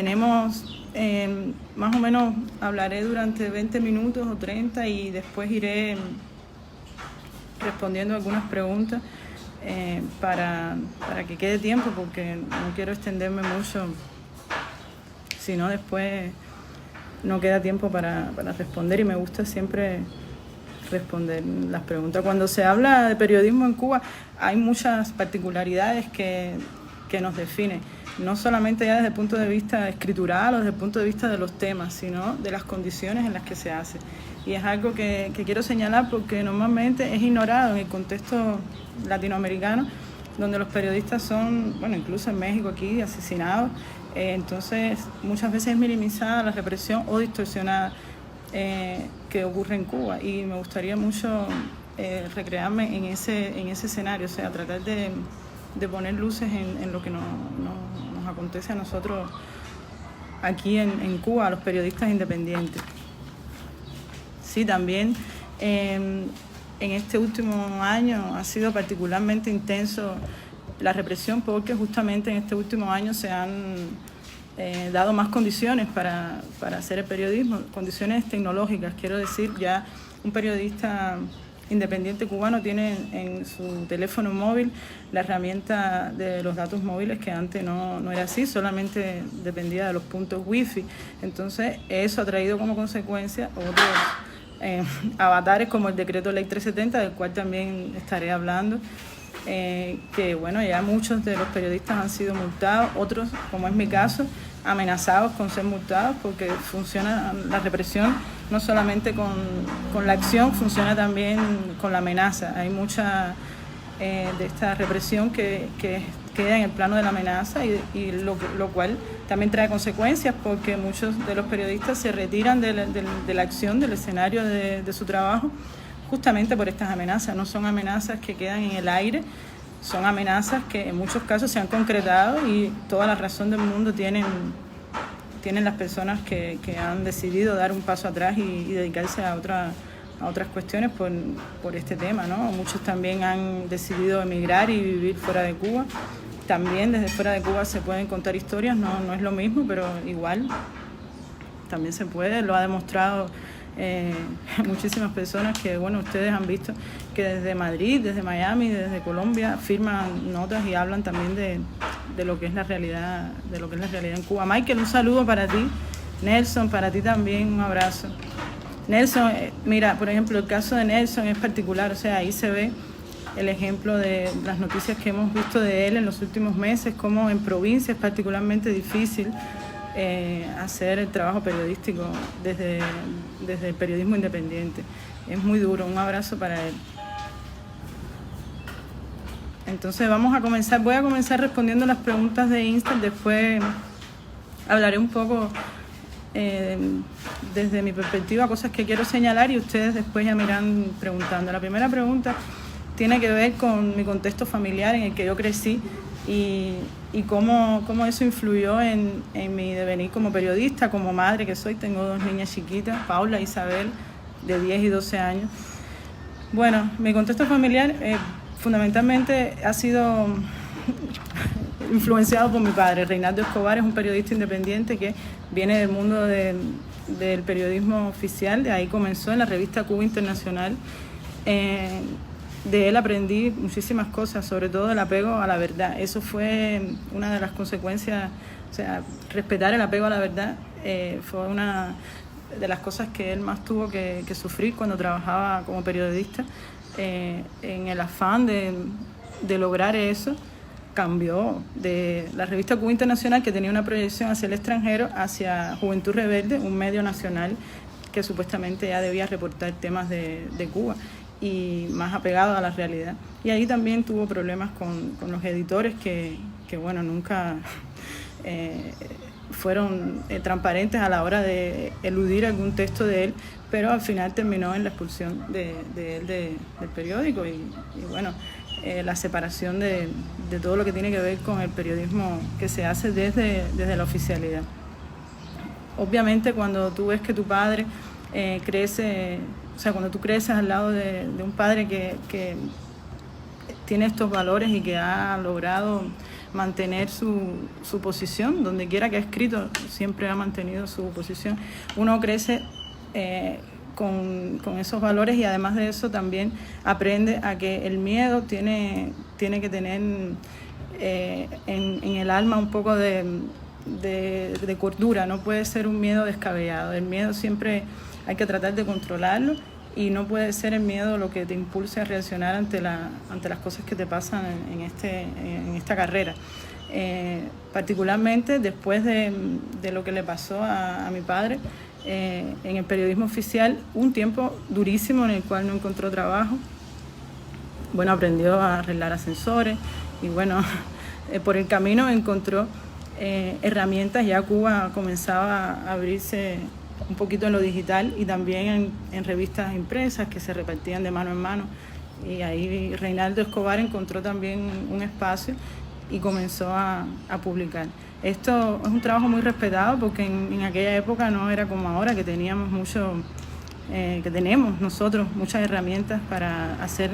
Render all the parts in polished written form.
tenemos más o menos, hablaré durante 20 minutos o 30 y después iré respondiendo algunas preguntas para que quede tiempo, porque no quiero extenderme mucho, si no después no queda tiempo para responder, y me gusta siempre responder las preguntas. Cuando se habla de periodismo en Cuba hay muchas particularidades que nos definen, no solamente ya desde el punto de vista escritural o desde el punto de vista de los temas, sino de las condiciones en las que se hace. Y es algo que quiero señalar porque normalmente es ignorado en el contexto latinoamericano, donde los periodistas son, bueno, incluso en México aquí, asesinados. Entonces muchas veces es minimizada la represión o distorsionada que ocurre en Cuba, y me gustaría mucho recrearme en ese escenario, o sea, tratar de poner luces en lo que nos acontece a nosotros aquí en Cuba, a los periodistas independientes. Sí, también en este último año ha sido particularmente intenso la represión, porque justamente en este último año se han dado más condiciones para hacer el periodismo, condiciones tecnológicas, quiero decir. Ya un periodista independiente cubano tiene en su teléfono móvil la herramienta de los datos móviles, que antes no era así, solamente dependía de los puntos wifi. Entonces eso ha traído como consecuencia otros avatares, como el decreto ley 370, del cual también estaré hablando, que bueno, ya muchos de los periodistas han sido multados, otros, como es mi caso, amenazados con ser multados, porque funciona la represión no solamente con la acción, funciona también con la amenaza. Hay mucha de esta represión que queda en el plano de la amenaza, y lo cual también trae consecuencias, porque muchos de los periodistas se retiran de la acción, del escenario de su trabajo, justamente por estas amenazas. No son amenazas que quedan en el aire, son amenazas que en muchos casos se han concretado, y toda la razón del mundo tienen las personas que han decidido dar un paso atrás y dedicarse a otras cuestiones por este tema, ¿no? Muchos también han decidido emigrar y vivir fuera de Cuba. También desde fuera de Cuba se pueden contar historias, no es lo mismo, pero igual también se puede. Lo ha demostrado muchísimas personas que, bueno, ustedes han visto que desde Madrid, desde Miami, desde Colombia firman notas y hablan también de lo que es la realidad, en Cuba. Michael, un saludo para ti. Nelson, para ti también un abrazo. Nelson, mira, por ejemplo, el caso de Nelson es particular, o sea, ahí se ve el ejemplo de las noticias que hemos visto de él en los últimos meses, como en provincia es particularmente difícil hacer el trabajo periodístico desde el periodismo independiente. Es muy duro. Un abrazo para él. Entonces voy a comenzar respondiendo las preguntas de Insta, después hablaré un poco desde mi perspectiva, cosas que quiero señalar, y ustedes después ya me irán preguntando. La primera pregunta tiene que ver con mi contexto familiar en el que yo crecí, y cómo eso influyó en mi devenir como periodista, como madre que soy. Tengo dos niñas chiquitas, Paula e Isabel, de 10 y 12 años. Bueno, mi contexto familiar fundamentalmente ha sido influenciado por mi padre. Reinaldo Escobar es un periodista independiente que viene del mundo del periodismo oficial. De ahí comenzó en la revista Cuba Internacional. De él aprendí muchísimas cosas, sobre todo el apego a la verdad. Eso fue una de las consecuencias, o sea, respetar el apego a la verdad fue una de las cosas que él más tuvo que sufrir cuando trabajaba como periodista. En el afán de lograr eso, cambió de la revista Cuba Internacional, que tenía una proyección hacia el extranjero, hacia Juventud Rebelde, un medio nacional que supuestamente ya debía reportar temas de Cuba y más apegado a la realidad. Y ahí también tuvo problemas con los editores que bueno, nunca fueron transparentes a la hora de eludir algún texto de él, pero al final terminó en la expulsión de él del periódico y bueno, la separación de todo lo que tiene que ver con el periodismo que se hace desde la oficialidad. Obviamente cuando tú ves que tu padre crece, o sea, cuando tú creces al lado de un padre que tiene estos valores y que ha logrado mantener su posición, donde quiera que ha escrito, siempre ha mantenido su posición. Uno crece con esos valores y además de eso también aprende a que el miedo tiene que tener en el alma un poco de cordura, no puede ser un miedo descabellado. El miedo siempre hay que tratar de controlarlo y no puede ser el miedo lo que te impulse a reaccionar ante las cosas que te pasan en esta carrera. Particularmente después de lo que le pasó a mi padre en el periodismo oficial, un tiempo durísimo en el cual no encontró trabajo. Bueno, aprendió a arreglar ascensores y bueno, por el camino encontró herramientas. Ya Cuba comenzaba a abrirse un poquito en lo digital y también en revistas impresas que se repartían de mano en mano, y ahí Reinaldo Escobar encontró también un espacio y comenzó a publicar. Esto es un trabajo muy respetado porque en aquella época no era como ahora, que teníamos que tenemos nosotros muchas herramientas para hacer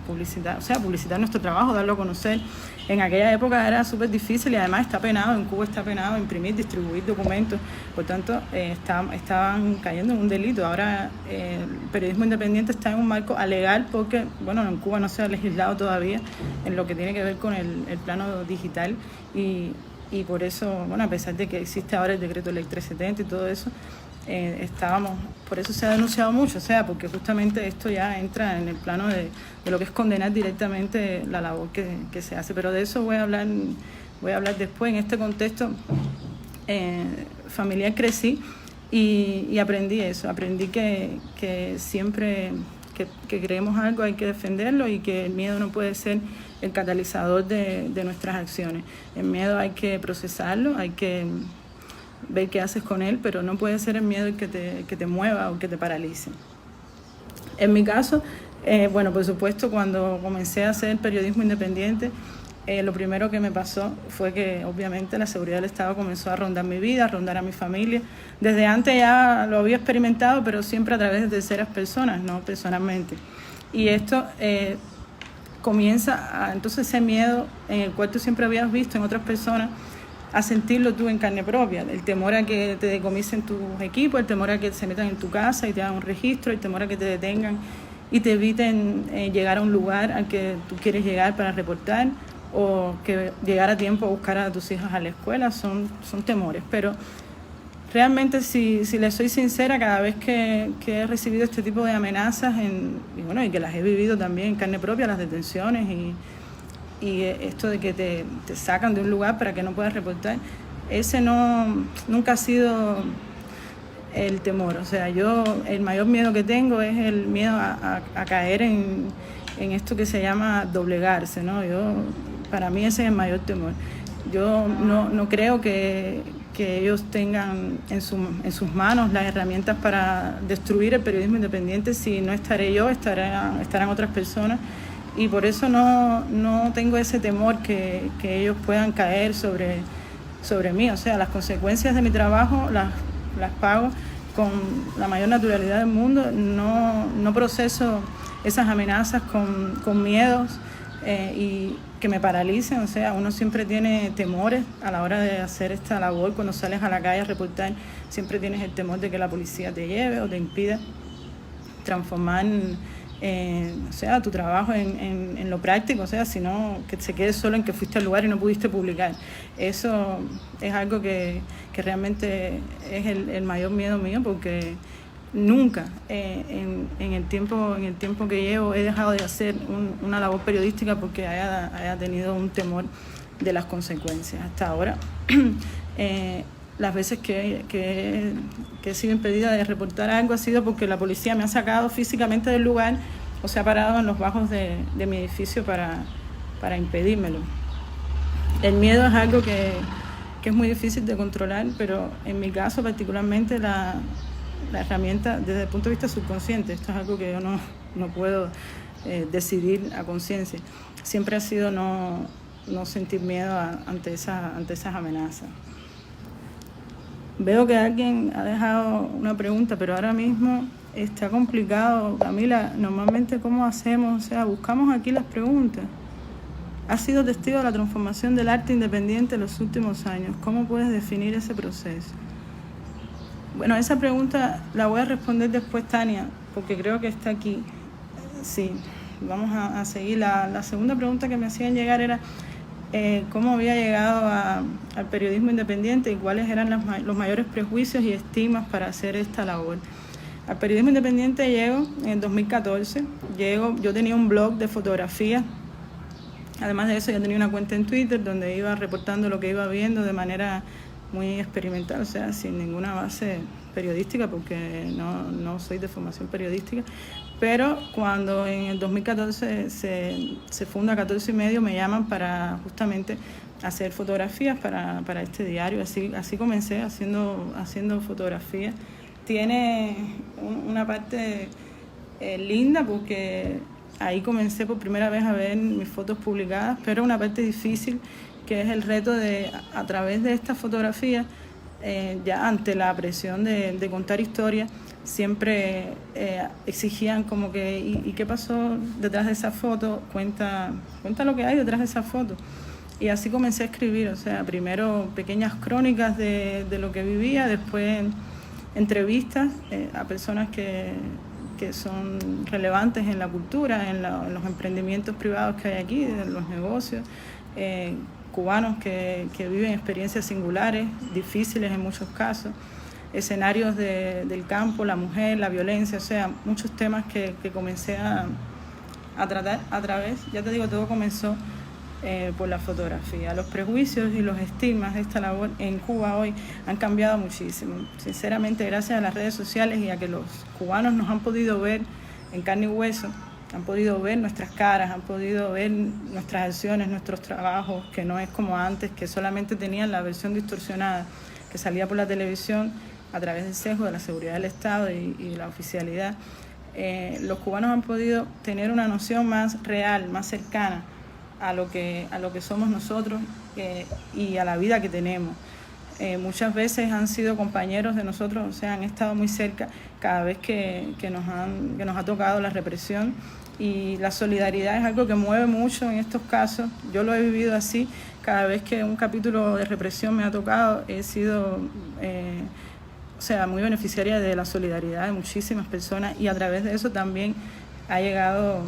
publicitar nuestro trabajo, darlo a conocer. En aquella época era súper difícil y además está penado, en Cuba está penado imprimir, distribuir documentos, por tanto estaban cayendo en un delito. Ahora el periodismo independiente está en un marco alegal porque, bueno, en Cuba no se ha legislado todavía en lo que tiene que ver con el plano digital y por eso, bueno, a pesar de que existe ahora el decreto ley 370 y todo eso, por eso se ha denunciado mucho, porque justamente esto ya entra en el plano de lo que es condenar directamente la labor que se hace. Pero de eso voy a hablar después. En este contexto familiar crecí y aprendí eso, aprendí que siempre que creemos algo hay que defenderlo y que el miedo no puede ser el catalizador de nuestras acciones. El miedo hay que procesarlo, hay que ver qué haces con él, pero no puede ser el miedo el que te mueva o que te paralice. En mi caso, bueno, por supuesto, cuando comencé a hacer periodismo independiente, lo primero que me pasó fue que obviamente la seguridad del Estado comenzó a rondar mi vida, a rondar a mi familia. Desde antes ya lo había experimentado, pero siempre a través de terceras personas, no personalmente. Y esto comienza entonces ese miedo en el cual tú siempre habías visto en otras personas, a sentirlo tú en carne propia, el temor a que te decomisen tus equipos, el temor a que se metan en tu casa y te hagan un registro, el temor a que te detengan y te eviten llegar a un lugar al que tú quieres llegar para reportar, o que llegar a tiempo a buscar a tus hijas a la escuela. Son temores, pero realmente si les soy sincera, cada vez que he recibido este tipo de amenazas y que las he vivido también en carne propia, las detenciones y esto de que te sacan de un lugar para que no puedas reportar, ese nunca ha sido el temor. O sea, el mayor miedo que tengo es el miedo a caer en esto que se llama doblegarse, ¿no? Para mí ese es el mayor temor. Yo no creo que ellos tengan en sus manos las herramientas para destruir el periodismo independiente. Si no estaré yo, estarán otras personas. Y por eso no tengo ese temor que ellos puedan caer sobre mí. O sea, las consecuencias de mi trabajo las pago con la mayor naturalidad del mundo. No proceso esas amenazas con miedos y que me paralicen. O sea, uno siempre tiene temores a la hora de hacer esta labor. Cuando sales a la calle a reportar, siempre tienes el temor de que la policía te lleve o te impida transformar tu trabajo en lo práctico, sino que se quede solo en que fuiste al lugar y no pudiste publicar. Eso es algo que realmente es el mayor miedo mío, porque nunca en el tiempo que llevo he dejado de hacer una labor periodística porque haya tenido un temor de las consecuencias. Hasta ahora las veces que he sido impedida de reportar algo ha sido porque la policía me ha sacado físicamente del lugar o se ha parado en los bajos de mi edificio para impedírmelo. El miedo es algo que es muy difícil de controlar, pero en mi caso particularmente la herramienta desde el punto de vista subconsciente, esto es algo que yo no puedo decidir a conciencia, siempre ha sido no sentir miedo ante esas amenazas. Veo que alguien ha dejado una pregunta, pero ahora mismo está complicado. Camila, normalmente ¿cómo hacemos? O sea, buscamos aquí las preguntas. Has sido testigo de la transformación del arte independiente en los últimos años. ¿Cómo puedes definir ese proceso? Bueno, esa pregunta la voy a responder después, Tania, porque creo que está aquí. Sí, vamos a seguir. La segunda pregunta que me hacían llegar era cómo había llegado al periodismo independiente y cuáles eran los mayores prejuicios y estigmas para hacer esta labor. Al periodismo independiente llego en 2014. Yo tenía un blog de fotografía. Además de eso, ya tenía una cuenta en Twitter donde iba reportando lo que iba viendo de manera muy experimental, o sea, sin ninguna base periodística, porque no soy de formación periodística. Pero cuando en el 2014 se funda 14 y medio, me llaman para justamente hacer fotografías para este diario. Así comencé haciendo fotografías. Tiene una parte linda porque ahí comencé por primera vez a ver mis fotos publicadas, pero una parte difícil, que es el reto de, a través de estas fotografías, ya ante la presión de contar historias, siempre exigían como que, ¿y qué pasó detrás de esa foto? Cuenta lo que hay detrás de esa foto. Y así comencé a escribir, o sea, primero pequeñas crónicas de lo que vivía, después entrevistas a personas que son relevantes en la cultura, en los emprendimientos privados que hay aquí, en los negocios, cubanos que viven experiencias singulares, difíciles en muchos casos, escenarios del campo, la mujer, la violencia, o sea, muchos temas que comencé a tratar a través, ya te digo, todo comenzó por la fotografía. Los prejuicios y los estigmas de esta labor en Cuba hoy han cambiado muchísimo. Sinceramente, gracias a las redes sociales y a que los cubanos nos han podido ver en carne y hueso, han podido ver nuestras caras, han podido ver nuestras acciones, nuestros trabajos, que no es como antes, que solamente tenían la versión distorsionada que salía por la televisión a través del sesgo de la seguridad del Estado y de la oficialidad. Los cubanos han podido tener una noción más real, más cercana a lo que somos nosotros y a la vida que tenemos. Muchas veces han sido compañeros de nosotros, o sea, han estado muy cerca cada vez que nos ha tocado la represión, y la solidaridad es algo que mueve mucho en estos casos. Yo lo he vivido así, cada vez que un capítulo de represión me ha tocado, he sido muy beneficiaria de la solidaridad de muchísimas personas, y a través de eso también ha llegado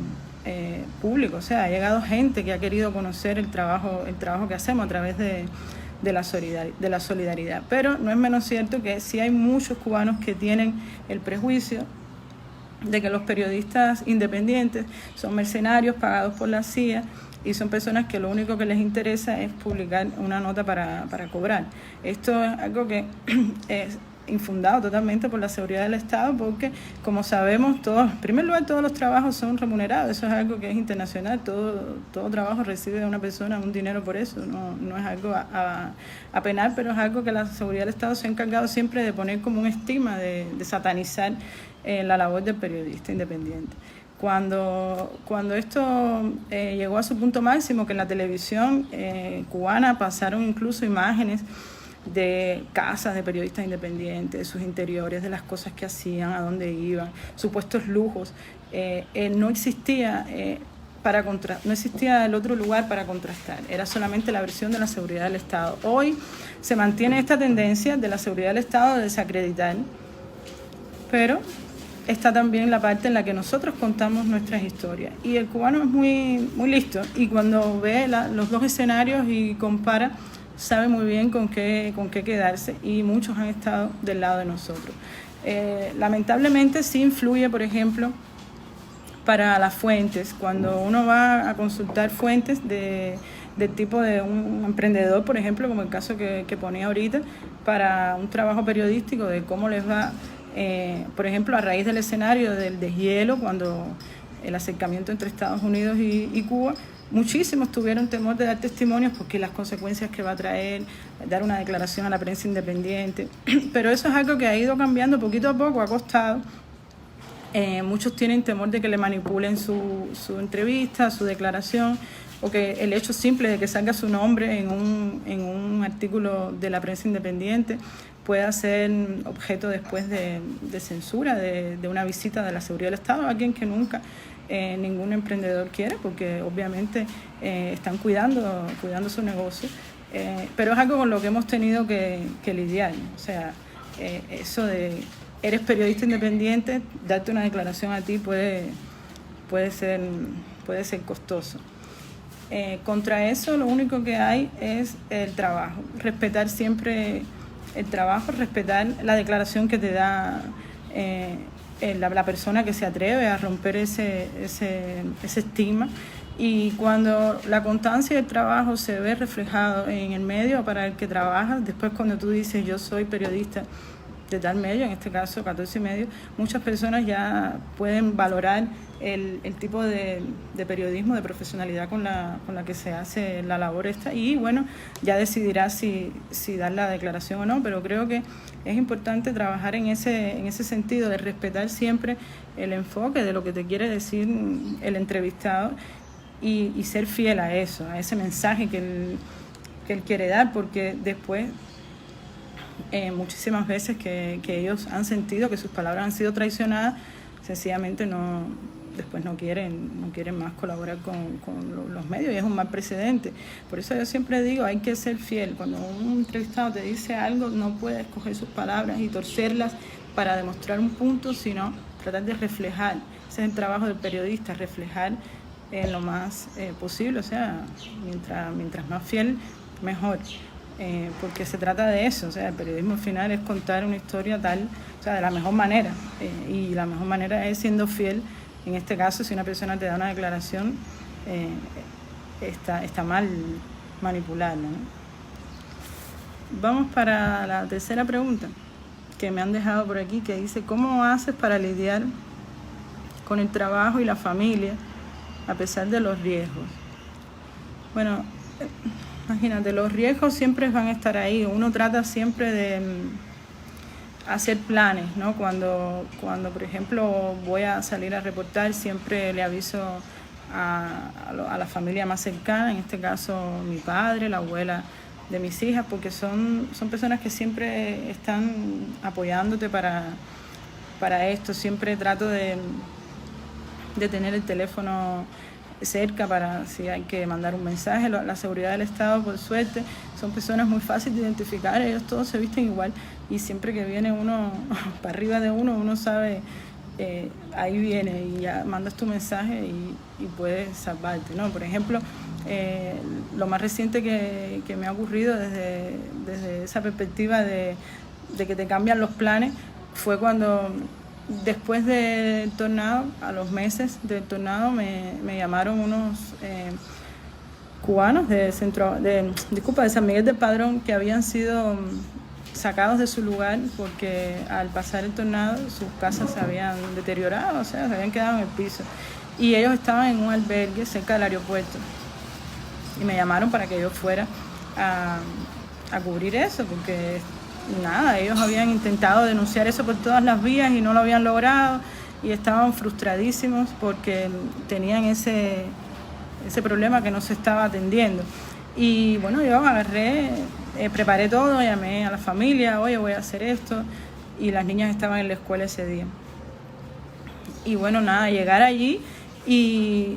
público, o sea, ha llegado gente que ha querido conocer el trabajo que hacemos a través de la solidaridad. Pero no es menos cierto que sí hay muchos cubanos que tienen el prejuicio de que los periodistas independientes son mercenarios pagados por la CIA y son personas que lo único que les interesa es publicar una nota para cobrar. Esto es algo que es infundado totalmente por la seguridad del Estado, porque, como sabemos, en primer lugar, todos los trabajos son remunerados. Eso es algo que es internacional. Todo trabajo recibe de una persona un dinero por eso. No es algo a penar, pero es algo que la seguridad del Estado se ha encargado siempre de poner como un estigma, de satanizar la labor del periodista independiente. Cuando esto llegó a su punto máximo, que en la televisión cubana pasaron incluso imágenes de casas de periodistas independientes, de sus interiores, de las cosas que hacían, a dónde iban, supuestos lujos, no existía el otro lugar para contrastar, era solamente la versión de la seguridad del Estado. Hoy se mantiene esta tendencia de la seguridad del Estado de desacreditar, pero está también la parte en la que nosotros contamos nuestras historias, y el cubano es muy, muy listo, y cuando ve los dos escenarios y compara, sabe muy bien con qué quedarse, y muchos han estado del lado de nosotros. Lamentablemente sí influye, por ejemplo, para las fuentes. Cuando uno va a consultar fuentes del tipo de un emprendedor, por ejemplo, como el caso que ponía ahorita, para un trabajo periodístico de cómo les va, por ejemplo, a raíz del escenario del deshielo, cuando el acercamiento entre Estados Unidos y Cuba, muchísimos tuvieron temor de dar testimonios porque las consecuencias que va a traer, dar una declaración a la prensa independiente. Pero eso es algo que ha ido cambiando poquito a poco, ha costado. Muchos tienen temor de que le manipulen su entrevista, su declaración, o que el hecho simple de que salga su nombre en un artículo de la prensa independiente pueda ser objeto después de censura, de una visita de la seguridad del Estado, alguien que nunca ningún emprendedor quiere, porque obviamente están cuidando su negocio, pero es algo con lo que hemos tenido que lidiar, ¿no? O sea, eso de eres periodista independiente, darte una declaración a ti puede ser costoso. Contra eso lo único que hay es el trabajo, respetar siempre el trabajo, respetar la declaración que te da la persona que se atreve a romper ese estigma, y cuando la constancia del trabajo se ve reflejado en el medio para el que trabajas, después cuando tú dices yo soy periodista de tal medio, en este caso 14 y medio, muchas personas ya pueden valorar el tipo de periodismo, de profesionalidad con la que se hace la labor esta, y bueno, ya decidirá si dar la declaración o no, pero creo que es importante trabajar en ese sentido de respetar siempre el enfoque de lo que te quiere decir el entrevistado y ser fiel a eso, a ese mensaje que él quiere dar, porque después muchísimas veces que ellos han sentido que sus palabras han sido traicionadas, sencillamente después no quieren más colaborar con los medios, y es un mal precedente. Por eso yo siempre digo, hay que ser fiel. Cuando un entrevistado te dice algo, no puedes coger sus palabras y torcerlas para demostrar un punto, sino tratar de reflejar. Ese es el trabajo del periodista, reflejar lo más posible, o sea, mientras más fiel, mejor. Porque se trata de eso, o sea, el periodismo al final es contar una historia tal, o sea, de la mejor manera, y la mejor manera es siendo fiel. En este caso, si una persona te da una declaración, está mal manipularla, ¿no? Vamos para la tercera pregunta que me han dejado por aquí, que dice: ¿cómo haces para lidiar con el trabajo y la familia a pesar de los riesgos? Bueno, imagínate, los riesgos siempre van a estar ahí. Uno trata siempre de hacer planes, ¿no? Cuando por ejemplo, voy a salir a reportar, siempre le aviso a la familia más cercana, en este caso mi padre, la abuela de mis hijas, porque son personas que siempre están apoyándote para esto. Siempre trato de tener el teléfono cerca para si hay que mandar un mensaje. La seguridad del Estado, por suerte, son personas muy fáciles de identificar, ellos todos se visten igual, y siempre que viene uno para arriba de uno sabe, ahí viene, y ya mandas tu mensaje y puedes salvarte, ¿no? Por ejemplo, lo más reciente que me ha ocurrido desde esa perspectiva de que te cambian los planes fue cuando, después del tornado, a los meses del tornado, me llamaron unos cubanos de San Miguel del Padrón, que habían sido sacados de su lugar porque al pasar el tornado sus casas se habían deteriorado, o sea, se habían quedado en el piso, y ellos estaban en un albergue cerca del aeropuerto, y me llamaron para que yo fuera a cubrir eso, porque nada, ellos habían intentado denunciar eso por todas las vías y no lo habían logrado, y estaban frustradísimos porque tenían ese problema que no se estaba atendiendo. Y bueno, yo agarré, preparé todo, llamé a la familia: oye, voy a hacer esto, y las niñas estaban en la escuela ese día. Y bueno, nada, llegar allí, y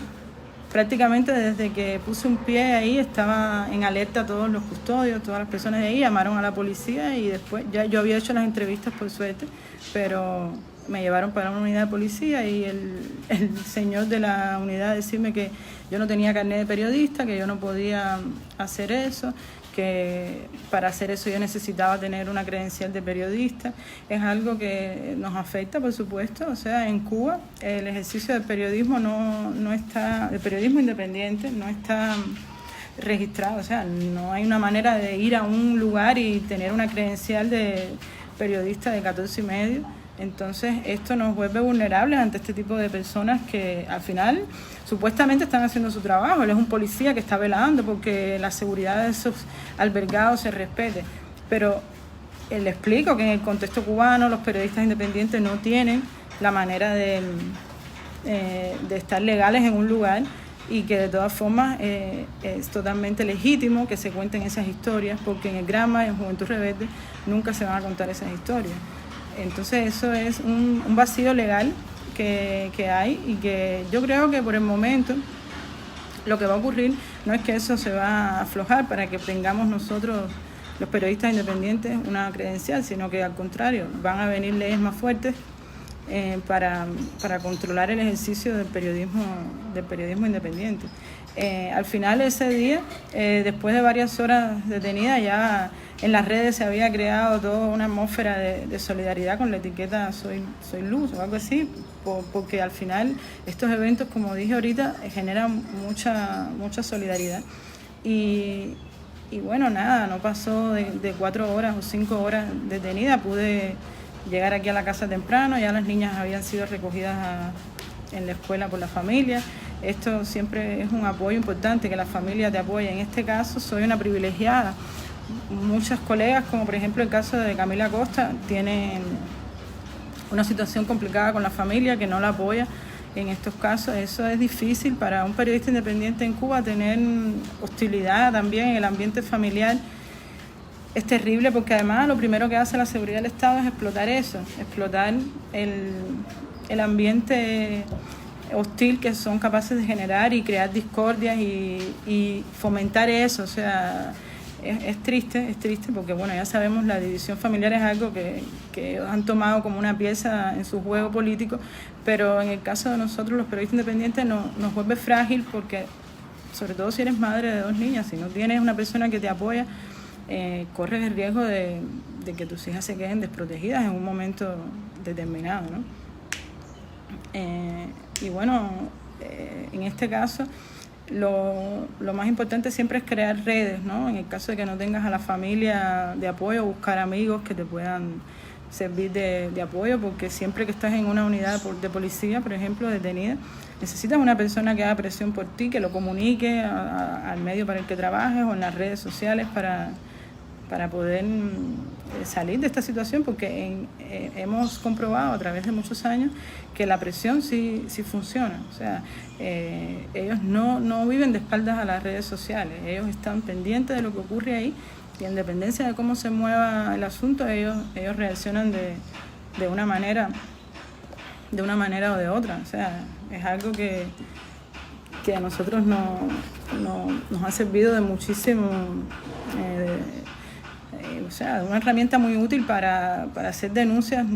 prácticamente desde que puse un pie ahí estaba en alerta todos los custodios, todas las personas de ahí, llamaron a la policía, y después ya yo había hecho las entrevistas por suerte, pero me llevaron para una unidad de policía, y el señor de la unidad decirme que yo no tenía carnet de periodista, que yo no podía hacer eso, que para hacer eso yo necesitaba tener una credencial de periodista. Es algo que nos afecta, por supuesto. O sea, en Cuba el ejercicio del periodismo no está, el periodismo independiente no está registrado. O sea, no hay una manera de ir a un lugar y tener una credencial de periodista de 14 y medio. Entonces esto nos vuelve vulnerables ante este tipo de personas que al final supuestamente están haciendo su trabajo. Él es un policía que está velando porque la seguridad de esos albergados se respete, pero le explico que en el contexto cubano los periodistas independientes no tienen la manera de estar legales en un lugar, y que de todas formas es totalmente legítimo que se cuenten esas historias, porque en el Granma y en Juventud Rebelde nunca se van a contar esas historias. Entonces eso es un vacío legal que hay, y que yo creo que por el momento lo que va a ocurrir no es que eso se va a aflojar para que tengamos nosotros, los periodistas independientes, una credencial, sino que al contrario, van a venir leyes más fuertes para controlar el ejercicio del periodismo independiente. Al final ese día, después de varias horas detenida, ya en las redes se había creado toda una atmósfera de solidaridad con la etiqueta Soy Luz o algo así, porque al final estos eventos, como dije ahorita, generan mucha solidaridad. Y bueno, nada, no pasó de 4 horas o 5 horas detenida, pude llegar aquí a la casa temprano, ya las niñas habían sido recogidas en la escuela por la familia. Esto siempre es un apoyo importante, que la familia te apoye. En este caso soy una privilegiada. Muchas colegas, como por ejemplo el caso de Camila Costa, tienen una situación complicada con la familia que no la apoya en estos casos. Eso es difícil para un periodista independiente en Cuba, tener hostilidad también en el ambiente familiar. Es terrible, porque además lo primero que hace la seguridad del Estado es explotar eso, explotar el ambiente hostil que son capaces de generar y crear discordias y fomentar eso. O sea, es triste porque bueno, ya sabemos, la división familiar es algo que han tomado como una pieza en su juego político, pero en el caso de nosotros los periodistas independientes nos vuelve frágil, porque sobre todo si eres madre de 2 niñas, si no tienes una persona que te apoya, corres el riesgo de que tus hijas se queden desprotegidas en un momento determinado, ¿no? Y bueno, en este caso lo más importante siempre es crear redes, ¿no? En el caso de que no tengas a la familia de apoyo, buscar amigos que te puedan servir de apoyo, porque siempre que estás en una unidad de policía, por ejemplo, detenida, necesitas una persona que haga presión por ti, que lo comunique al medio para el que trabajes o en las redes sociales para poder salir de esta situación, porque hemos comprobado a través de muchos años que la presión sí funciona. O sea, ellos no viven de espaldas a las redes sociales, ellos están pendientes de lo que ocurre ahí, y en dependencia de cómo se mueva el asunto, ellos reaccionan de una manera o de otra. O sea, es algo que a nosotros nos ha servido de muchísimo, o sea, una herramienta muy útil para hacer denuncias,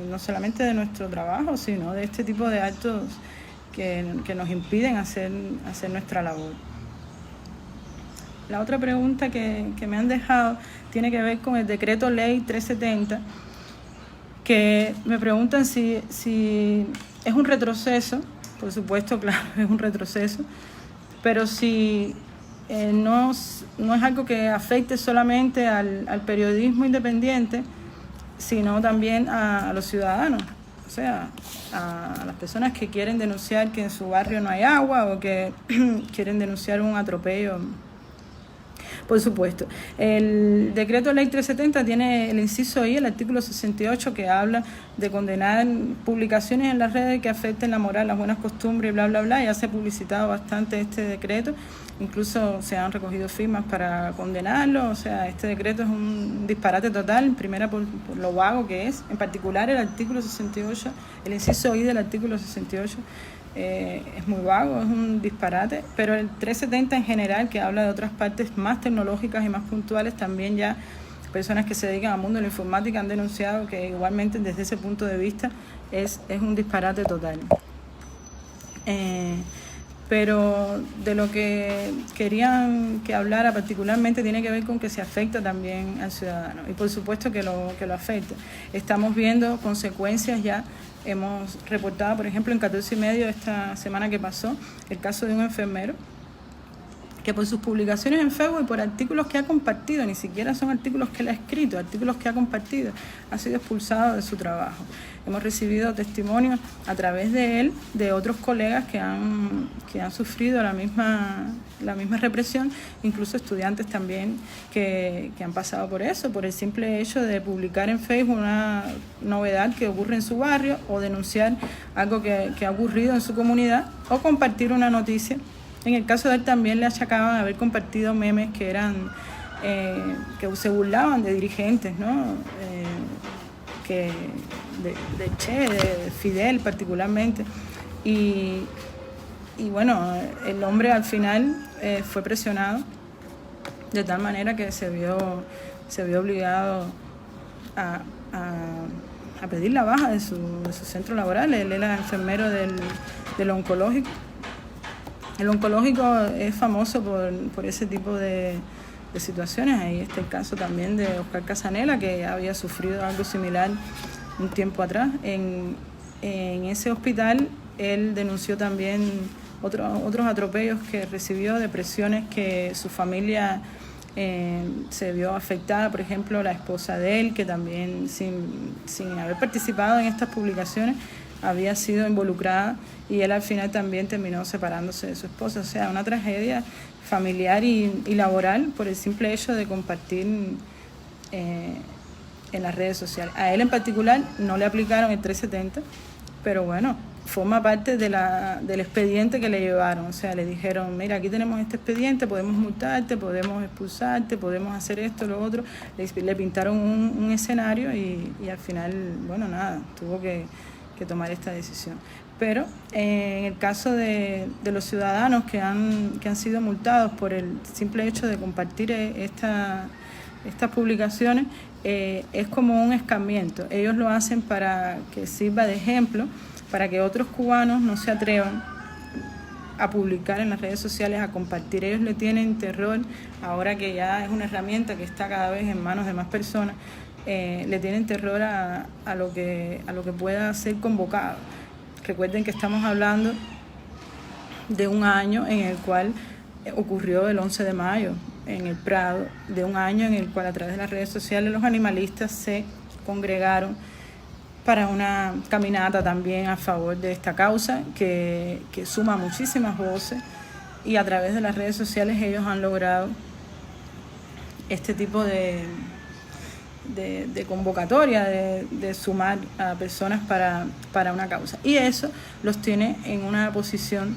no solamente de nuestro trabajo, sino de este tipo de actos que nos impiden hacer nuestra labor. La otra pregunta que me han dejado tiene que ver con el decreto ley 370, que me preguntan si es un retroceso. Por supuesto, claro, es un retroceso, pero si no es algo que afecte solamente al periodismo independiente, sino también a los ciudadanos, o sea, a las personas que quieren denunciar que en su barrio no hay agua o que quieren denunciar un atropello. Por supuesto, el decreto ley 370 tiene el inciso I, el artículo 68, que habla de condenar publicaciones en las redes que afecten la moral, las buenas costumbres, bla, bla, bla. Ya se ha publicitado bastante este decreto, incluso se han recogido firmas para condenarlo. O sea, este decreto es un disparate total, primero por lo vago que es. En particular el artículo 68, el inciso I del artículo 68, es muy vago, es un disparate, pero el 370 en general, que habla de otras partes más tecnológicas y más puntuales, también ya personas que se dedican al mundo de la informática han denunciado que igualmente desde ese punto de vista es un disparate total. Pero de lo que querían que hablara particularmente tiene que ver con que se afecta también al ciudadano, y por supuesto que lo afecta. Estamos viendo consecuencias ya. Hemos reportado, por ejemplo, en 14 y medio esta semana que pasó, el caso de un enfermero que por sus publicaciones en Facebook y por artículos que ha compartido, ni siquiera son artículos que él ha escrito, artículos que ha compartido, ha sido expulsado de su trabajo. Hemos recibido testimonios a través de él, de otros colegas que han sufrido la misma represión, incluso estudiantes también que han pasado por eso, por el simple hecho de publicar en Facebook una novedad que ocurre en su barrio, o denunciar algo que ha ocurrido en su comunidad, o compartir una noticia En el caso de él también le achacaban haber compartido memes que eran que se burlaban de dirigentes, ¿no? Que de Che, de Fidel particularmente. Y bueno, el hombre al final fue presionado de tal manera que se vio obligado a pedir la baja de su centro laboral. Él era enfermero del oncológico. El oncológico es famoso por ese tipo de situaciones. Ahí está el caso también de Oscar Casanela, que había sufrido algo similar un tiempo atrás. En ese hospital él denunció también otros atropellos que recibió, depresiones que su familia se vio afectada. Por ejemplo, la esposa de él, que también sin haber participado en estas publicaciones había sido involucrada, y él al final también terminó separándose de su esposa. O sea, una tragedia familiar y laboral por el simple hecho de compartir en las redes sociales. A él en particular no le aplicaron el 370, pero bueno, forma parte del expediente que le llevaron. O sea, le dijeron, mira, aquí tenemos este expediente, podemos multarte, podemos expulsarte, podemos hacer esto, lo otro. Le pintaron un escenario y al final, bueno, nada, tuvo que tomar esta decisión. Pero en el caso de los ciudadanos que han sido multados por el simple hecho de compartir estas publicaciones, es como un escarmiento. Ellos lo hacen para que sirva de ejemplo, para que otros cubanos no se atrevan a publicar en las redes sociales, a compartir. Ellos le tienen terror, ahora que ya es una herramienta que está cada vez en manos de más personas, le tienen terror a lo que pueda ser convocado. Recuerden que estamos hablando de un año en el cual ocurrió el 11 de mayo en el Prado, de un año en el cual a través de las redes sociales los animalistas se congregaron para una caminata también a favor de esta causa que suma muchísimas voces, y a través de las redes sociales ellos han logrado este tipo de convocatoria, de sumar a personas para una causa, y eso los tiene en una posición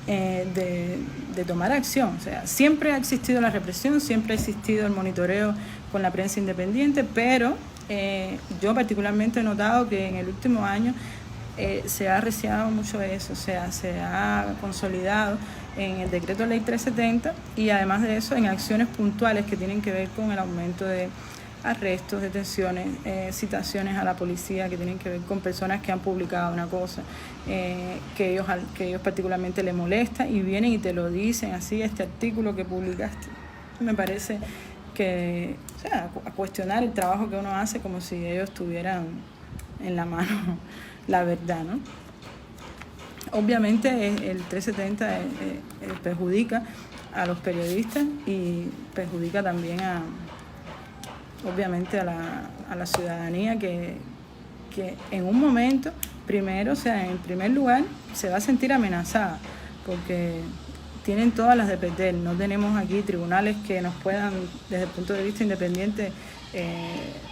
de tomar acción. O sea, siempre ha existido la represión, siempre ha existido el monitoreo con la prensa independiente, pero yo particularmente he notado que en el último año se ha arreciado mucho eso. O sea, se ha consolidado en el decreto ley 370, y además de eso en acciones puntuales que tienen que ver con el aumento de arrestos, detenciones, citaciones a la policía, que tienen que ver con personas que han publicado una cosa que ellos particularmente les molesta, y vienen y te lo dicen así: este artículo que publicaste. Me parece que, o sea, a cuestionar el trabajo que uno hace como si ellos tuvieran en la mano la verdad, ¿no? Obviamente el 370 perjudica a los periodistas y perjudica también obviamente a la ciudadanía que en un momento, primero, o sea, en primer lugar, se va a sentir amenazada, porque tienen todas las de perder. No tenemos aquí tribunales que nos puedan, desde el punto de vista independiente,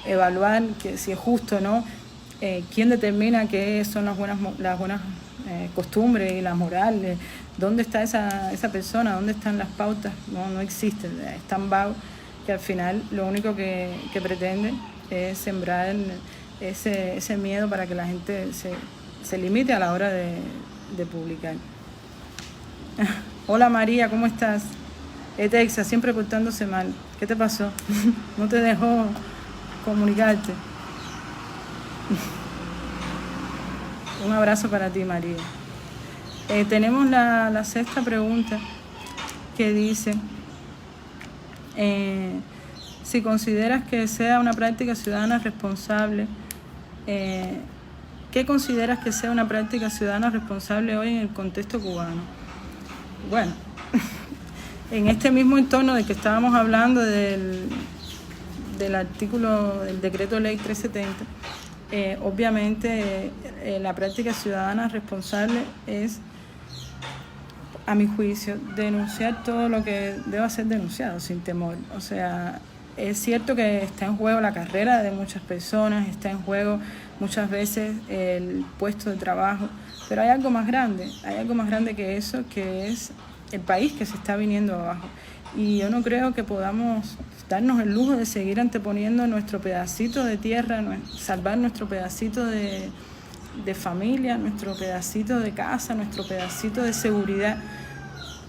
evaluar que si es justo o no. ¿Quién determina qué son las buenas costumbres y la moral? ¿Dónde está esa persona? ¿Dónde están las pautas? No existen, es tan vago que al final lo único que pretende es sembrar ese miedo para que la gente se limite a la hora de publicar. Hola María, ¿cómo estás? Etexa, siempre portándose mal. ¿Qué te pasó? ¿No te dejó comunicarte? Un abrazo para ti, María. Tenemos la sexta pregunta, que dice: si consideras que sea una práctica ciudadana responsable, ¿qué consideras que sea una práctica ciudadana responsable hoy en el contexto cubano? Bueno, en este mismo entorno del que estábamos hablando del artículo del decreto ley 370, obviamente la práctica ciudadana responsable es, a mi juicio, denunciar todo lo que deba ser denunciado sin temor. O sea, es cierto que está en juego la carrera de muchas personas, está en juego muchas veces el puesto de trabajo, pero hay algo más grande que eso, que es el país que se está viniendo abajo. Y yo no creo que podamos darnos el lujo de seguir anteponiendo nuestro pedacito de tierra, salvar nuestro pedacito de familia, nuestro pedacito de casa, nuestro pedacito de seguridad,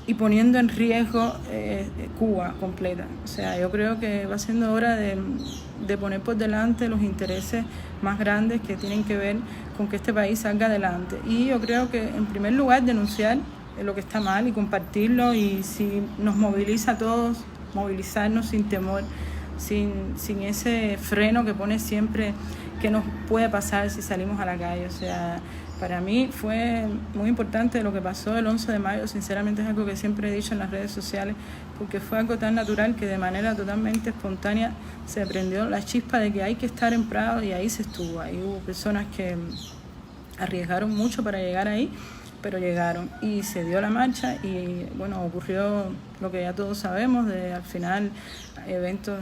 y poniendo en riesgo Cuba completa. O sea, yo creo que va siendo hora de poner por delante los intereses más grandes que tienen que ver con que este país salga adelante. Y yo creo que, en primer lugar, denunciar lo que está mal y compartirlo, y si nos moviliza a todos, movilizarnos sin temor, sin ese freno que pone siempre qué nos puede pasar si salimos a la calle. O sea, para mí fue muy importante lo que pasó el 11 de mayo, sinceramente es algo que siempre he dicho en las redes sociales, porque fue algo tan natural que de manera totalmente espontánea se prendió la chispa de que hay que estar en Prado, y ahí se estuvo. Ahí hubo personas que arriesgaron mucho para llegar ahí, pero llegaron y se dio la marcha, y bueno, ocurrió lo que ya todos sabemos, de al final eventos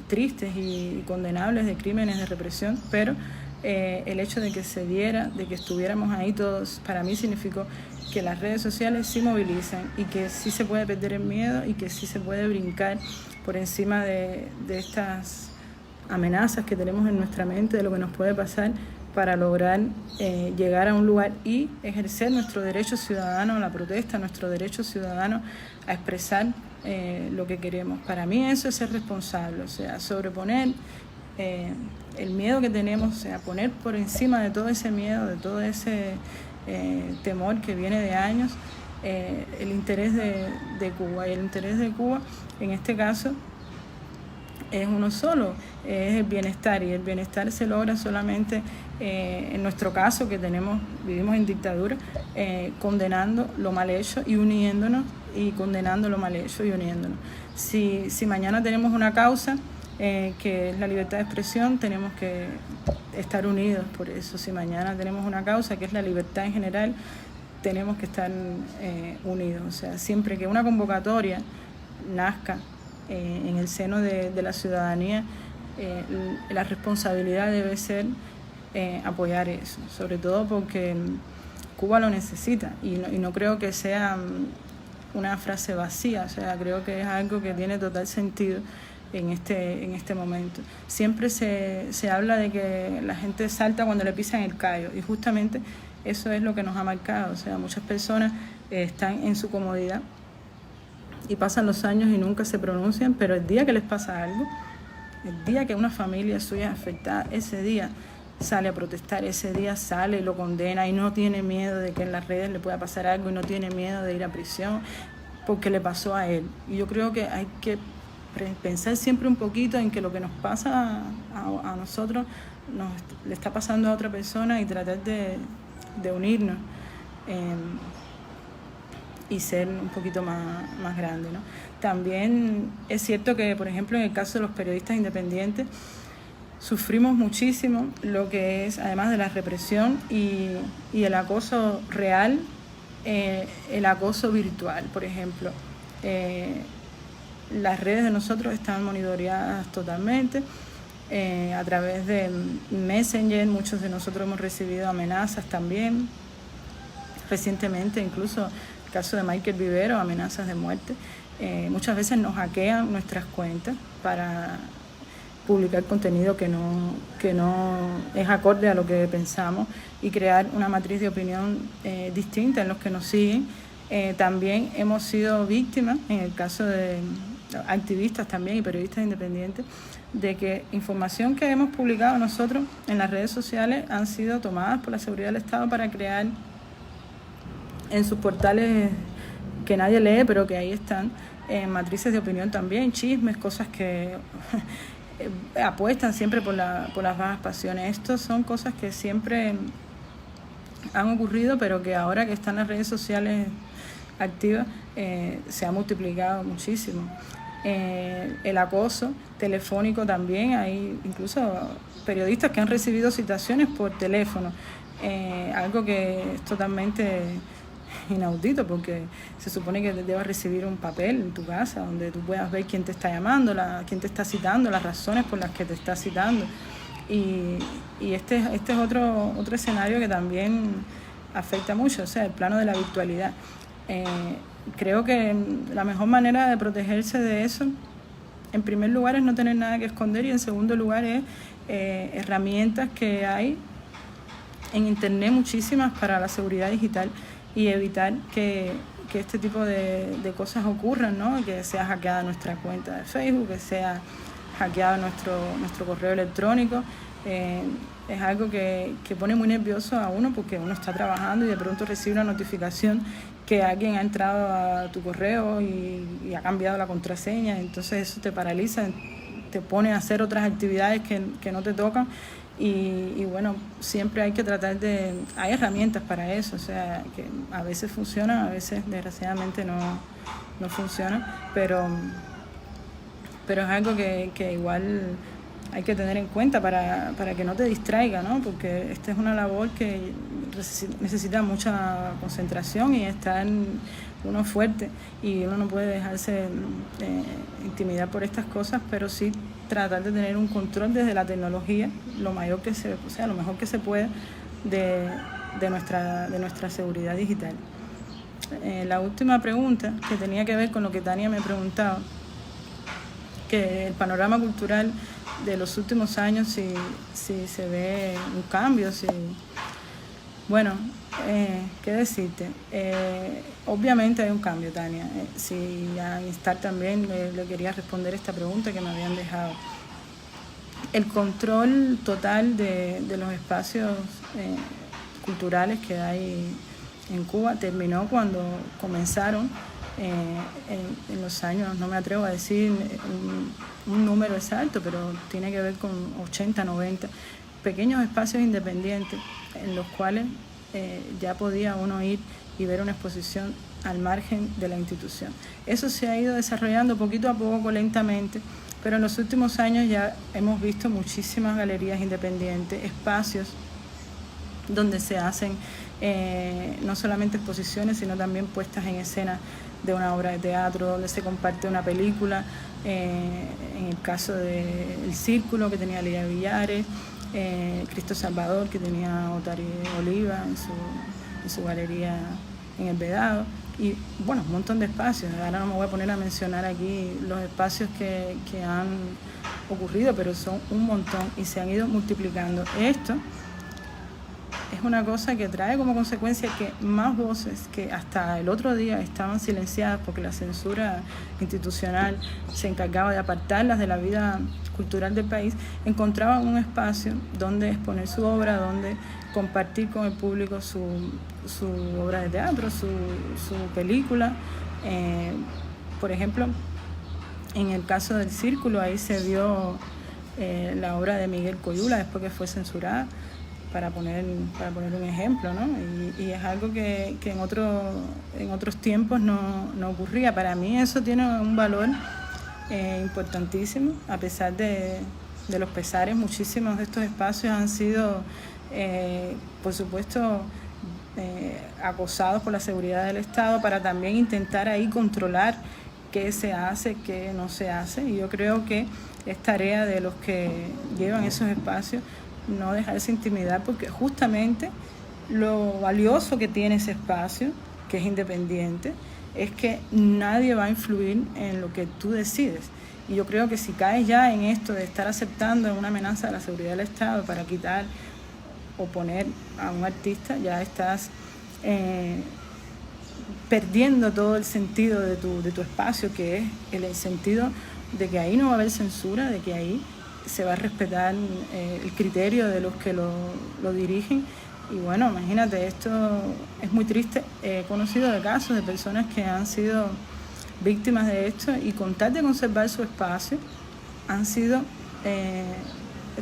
tristes y condenables de crímenes de represión, pero el hecho de que se diera, de que estuviéramos ahí todos, para mí significó que las redes sociales sí movilizan, y que sí se puede perder el miedo, y que sí se puede brincar por encima de estas amenazas que tenemos en nuestra mente de lo que nos puede pasar, para lograr llegar a un lugar y ejercer nuestro derecho ciudadano a la protesta, nuestro derecho ciudadano a expresar lo que queremos. Para mí eso es ser responsable, o sea, sobreponer el miedo que tenemos, o sea, poner por encima de todo ese miedo, de todo ese temor que viene de años, el interés de Cuba. Y el interés de Cuba, en este caso, es uno solo, es el bienestar, y el bienestar se logra solamente, en nuestro caso, que vivimos en dictadura, condenando lo mal hecho y uniéndonos, y condenando lo mal hecho y uniéndonos. Si mañana tenemos una causa, que es la libertad de expresión, tenemos que estar unidos por eso. Si mañana tenemos una causa que es la libertad en general, tenemos que estar unidos. O sea, siempre que una convocatoria nazca en el seno de la ciudadanía, la responsabilidad debe ser apoyar eso, sobre todo porque Cuba lo necesita, y no creo que sea una frase vacía, o sea, creo que es algo que tiene total sentido en este momento. Siempre se habla de que la gente salta cuando le pisan el callo, y justamente eso es lo que nos ha marcado. O sea, muchas personas están en su comodidad y pasan los años y nunca se pronuncian, pero el día que les pasa algo, el día que una familia suya es afectada, ese día sale a protestar, ese día sale y lo condena, y no tiene miedo de que en las redes le pueda pasar algo, y no tiene miedo de ir a prisión porque le pasó a él. Y yo creo que hay que pensar siempre un poquito en que lo que nos pasa a nosotros le está pasando a otra persona, y tratar de unirnos y ser un poquito más grande, ¿no? También es cierto que, por ejemplo, en el caso de los periodistas independientes, sufrimos muchísimo lo que es, además de la represión y el acoso real, el acoso virtual. Por ejemplo, las redes de nosotros están monitoreadas totalmente a través de Messenger. Muchos de nosotros hemos recibido amenazas también recientemente, incluso el caso de Michael Vivero, amenazas de muerte. Muchas veces nos hackean nuestras cuentas para publicar contenido que no es acorde a lo que pensamos, y crear una matriz de opinión distinta en los que nos siguen. También hemos sido víctimas, en el caso de activistas también y periodistas independientes, de que información que hemos publicado nosotros en las redes sociales han sido tomadas por la seguridad del Estado para crear en sus portales que nadie lee, pero que ahí están, matrices de opinión también, chismes, cosas que apuestan siempre por las bajas pasiones. Estas son cosas que siempre han ocurrido, pero que ahora que están las redes sociales activas, se ha multiplicado muchísimo. El acoso telefónico también, hay incluso periodistas que han recibido citaciones por teléfono, algo que es totalmente inaudito, porque se supone que debes recibir un papel en tu casa donde tú puedas ver quién te está llamando, quién te está citando, las razones por las que te está citando. Y este es otro escenario que también afecta mucho, o sea, el plano de la virtualidad. creo que la mejor manera de protegerse de eso, en primer lugar, es no tener nada que esconder, y en segundo lugar es herramientas que hay en internet, muchísimas, para la seguridad digital y evitar que este tipo de cosas ocurran, ¿no? Que sea hackeada nuestra cuenta de Facebook, que sea hackeado nuestro correo electrónico. Es algo que pone muy nervioso a uno, porque uno está trabajando y de pronto recibe una notificación que alguien ha entrado a tu correo y ha cambiado la contraseña. Entonces eso te paraliza, te pone a hacer otras actividades que no te tocan. Y bueno, siempre hay que tratar hay herramientas para eso, o sea, que a veces funcionan, a veces desgraciadamente no funcionan, pero es algo que igual hay que tener en cuenta para que no te distraiga, ¿no? Porque esta es una labor que necesita mucha concentración y estar uno fuerte, y uno no puede dejarse intimidar por estas cosas, pero sí tratar de tener un control desde la tecnología lo mejor que se puede de nuestra seguridad digital. La última pregunta, que tenía que ver con lo que Tania me preguntaba, que el panorama cultural de los últimos años, si se ve un cambio, bueno, ¿qué decirte? Obviamente hay un cambio, Tania. Si a instar también le quería responder esta pregunta que me habían dejado. El control total de los espacios culturales que hay en Cuba terminó cuando comenzaron en los años, no me atrevo a decir un número exacto, pero tiene que ver con 80, 90 pequeños espacios independientes en los cuales ya podía uno ir y ver una exposición al margen de la institución. Eso se ha ido desarrollando poquito a poco, lentamente, pero en los últimos años ya hemos visto muchísimas galerías independientes, espacios donde se hacen no solamente exposiciones, sino también puestas en escena de una obra de teatro, donde se comparte una película, en el caso del Círculo, que tenía Lidia Villares, Cristo Salvador, que tenía Otari Oliva en su galería en El Vedado, y bueno, un montón de espacios. Ahora no me voy a poner a mencionar aquí los espacios que han ocurrido, pero son un montón y se han ido multiplicando. Esto es una cosa que trae como consecuencia que más voces que hasta el otro día estaban silenciadas porque la censura institucional se encargaba de apartarlas de la vida cultural del país, encontraban un espacio donde exponer su obra, donde compartir con el público su obra de teatro, su película. Por ejemplo, en el caso del Círculo, ahí se vio la obra de Miguel Coyula después que fue censurada, para poner un ejemplo, ¿no? Y es algo que en otros tiempos no ocurría. Para mí eso tiene un valor importantísimo, a pesar de los pesares. Muchísimos de estos espacios han sido, por supuesto, acosados por la seguridad del Estado, para también intentar ahí controlar qué se hace, qué no se hace. Y yo creo que es tarea de los que llevan esos espacios no dejarse intimidar, porque justamente lo valioso que tiene ese espacio, que es independiente, es que nadie va a influir en lo que tú decides. Y yo creo que si caes ya en esto de estar aceptando una amenaza de la seguridad del Estado para quitar o poner a un artista, ya estás perdiendo todo el sentido de tu espacio, que es el sentido de que ahí no va a haber censura, de que ahí se va a respetar el criterio de los que lo dirigen. Y bueno, imagínate, esto es muy triste. He conocido de casos de personas que han sido víctimas de esto, y con tal de conservar su espacio han sido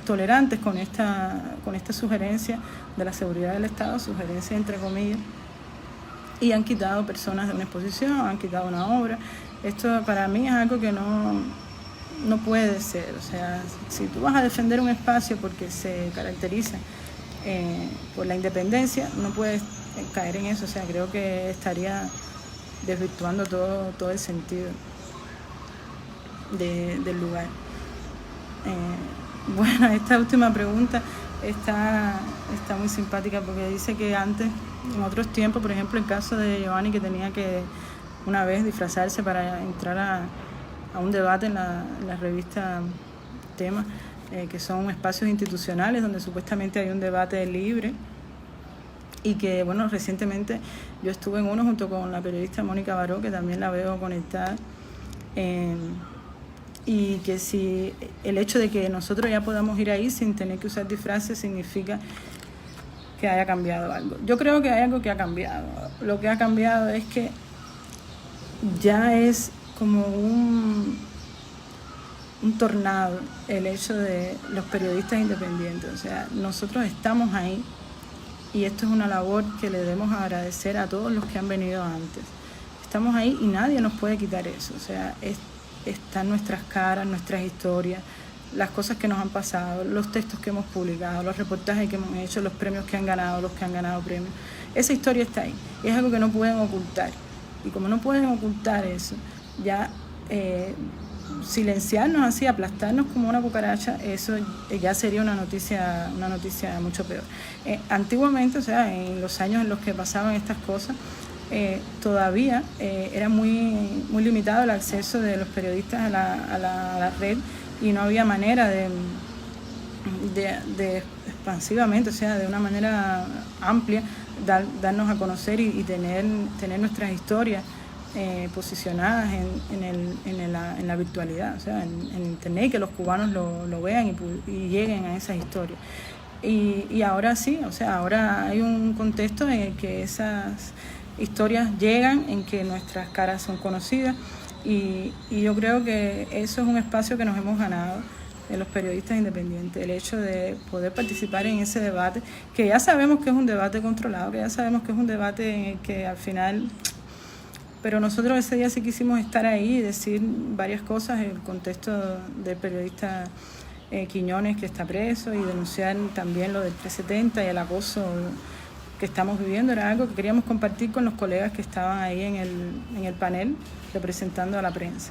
tolerantes con esta sugerencia de la seguridad del Estado, sugerencia entre comillas, y han quitado personas de una exposición, han quitado una obra. Esto para mí es algo que no puede ser. O sea, si tú vas a defender un espacio porque se caracteriza por la independencia, no puedes caer en eso. O sea, creo que estaría desvirtuando todo el sentido del lugar. Bueno, esta última pregunta está muy simpática, porque dice que antes, en otros tiempos, por ejemplo el caso de Giovanni, que tenía que una vez disfrazarse para entrar a un debate en la revista Tema, que son espacios institucionales donde supuestamente hay un debate libre, y que, bueno, recientemente yo estuve en uno junto con la periodista Mónica Baró, que también la veo conectada, y que si el hecho de que nosotros ya podamos ir ahí sin tener que usar disfraces significa que haya cambiado algo. Yo creo que hay algo que ha cambiado. Lo que ha cambiado es que ya es como un tornado el hecho de los periodistas independientes. O sea, nosotros estamos ahí, y esto es una labor que le debemos agradecer a todos los que han venido antes. Estamos ahí y nadie nos puede quitar eso. O sea, están nuestras caras, nuestras historias, las cosas que nos han pasado, los textos que hemos publicado, los reportajes que hemos hecho, los premios que han ganado, los que han ganado premios. Esa historia está ahí. Es algo que no pueden ocultar. Y como no pueden ocultar eso, ya silenciarnos así, aplastarnos como una cucaracha, eso ya sería una noticia mucho peor. Antiguamente, o sea, en los años en los que pasaban estas cosas, todavía era muy limitado el acceso de los periodistas a la red, y no había manera de expansivamente, o sea, de una manera amplia, darnos a conocer y tener nuestras historias posicionadas en la virtualidad, o sea, en internet, y que los cubanos lo vean y lleguen a esas historias. Y ahora sí, o sea, ahora hay un contexto en el que esas historias llegan, en que nuestras caras son conocidas, y yo creo que eso es un espacio que nos hemos ganado de los periodistas independientes, el hecho de poder participar en ese debate, que ya sabemos que es un debate controlado, que ya sabemos que es un debate en el que al final... Pero nosotros ese día sí quisimos estar ahí y decir varias cosas en el contexto del periodista Quiñones, que está preso, y denunciar también lo del 370 y el acoso que estamos viviendo. Era algo que queríamos compartir con los colegas que estaban ahí en el panel representando a la prensa.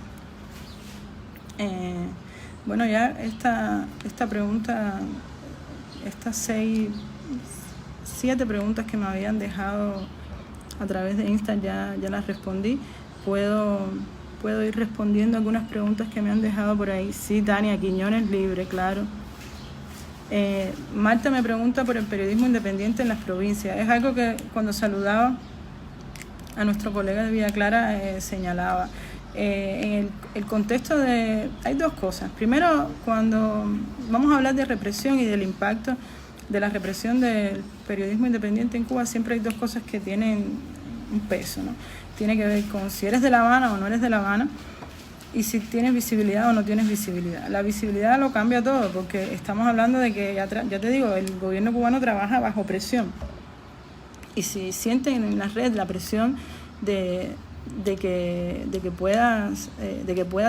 Bueno, ya esta pregunta, estas 7 preguntas que me habían dejado a través de Insta ya las respondí. Puedo ir respondiendo algunas preguntas que me han dejado por ahí. Sí, Tania, Quiñones libre, claro. Marta me pregunta por el periodismo independiente en las provincias. Es algo que cuando saludaba a nuestro colega de Villa Clara señalaba. En el contexto hay 2 cosas. Primero, cuando vamos a hablar de represión y del impacto de la represión del periodismo independiente en Cuba, siempre hay 2 cosas que tienen un peso, ¿no? Tiene que ver con si eres de La Habana o no eres de La Habana, y si tienes visibilidad o no tienes visibilidad. La visibilidad lo cambia todo, porque estamos hablando de que, ya te digo, el gobierno cubano trabaja bajo presión, y si sienten en la red la presión de que pueda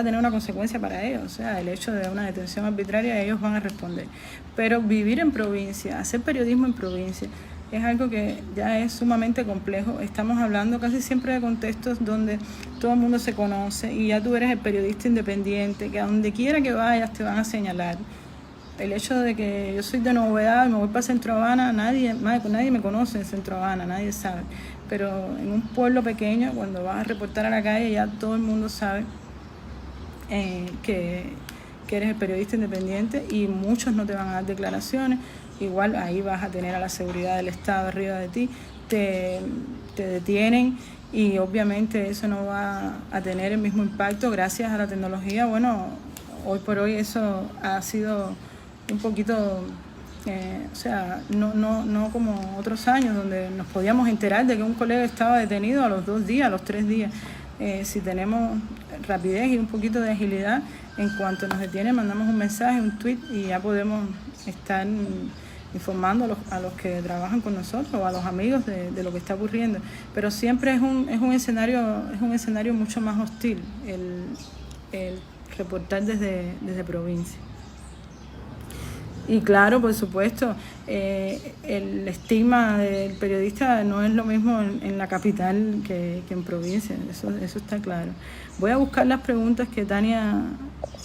tener una consecuencia para ellos, o sea, el hecho de una detención arbitraria, ellos van a responder. Pero vivir en provincia, hacer periodismo en provincia, es algo que ya es sumamente complejo. Estamos hablando casi siempre de contextos donde todo el mundo se conoce, y ya tú eres el periodista independiente, que a donde quiera que vayas te van a señalar. El hecho de que yo soy de Novedad y me voy para Centro Habana, nadie me conoce en Centro Habana, nadie sabe. Pero en un pueblo pequeño, cuando vas a reportar a la calle, ya todo el mundo sabe que eres el periodista independiente, y muchos no te van a dar declaraciones. Igual ahí vas a tener a la seguridad del Estado arriba de ti, te detienen, y obviamente eso no va a tener el mismo impacto gracias a la tecnología. Bueno, hoy por hoy eso ha sido un poquito... o sea, no como otros años donde nos podíamos enterar de que un colega estaba detenido a los 2 días, a los 3 días. Si tenemos rapidez y un poquito de agilidad, en cuanto nos detienen mandamos un mensaje, un tweet, y ya podemos estar informando a los que trabajan con nosotros o a los amigos de lo que está ocurriendo. Pero siempre es un escenario mucho más hostil el reportar desde provincia. Y claro, por supuesto, el estigma del periodista no es lo mismo en la capital que en provincia, eso está claro. Voy a buscar las preguntas que Tania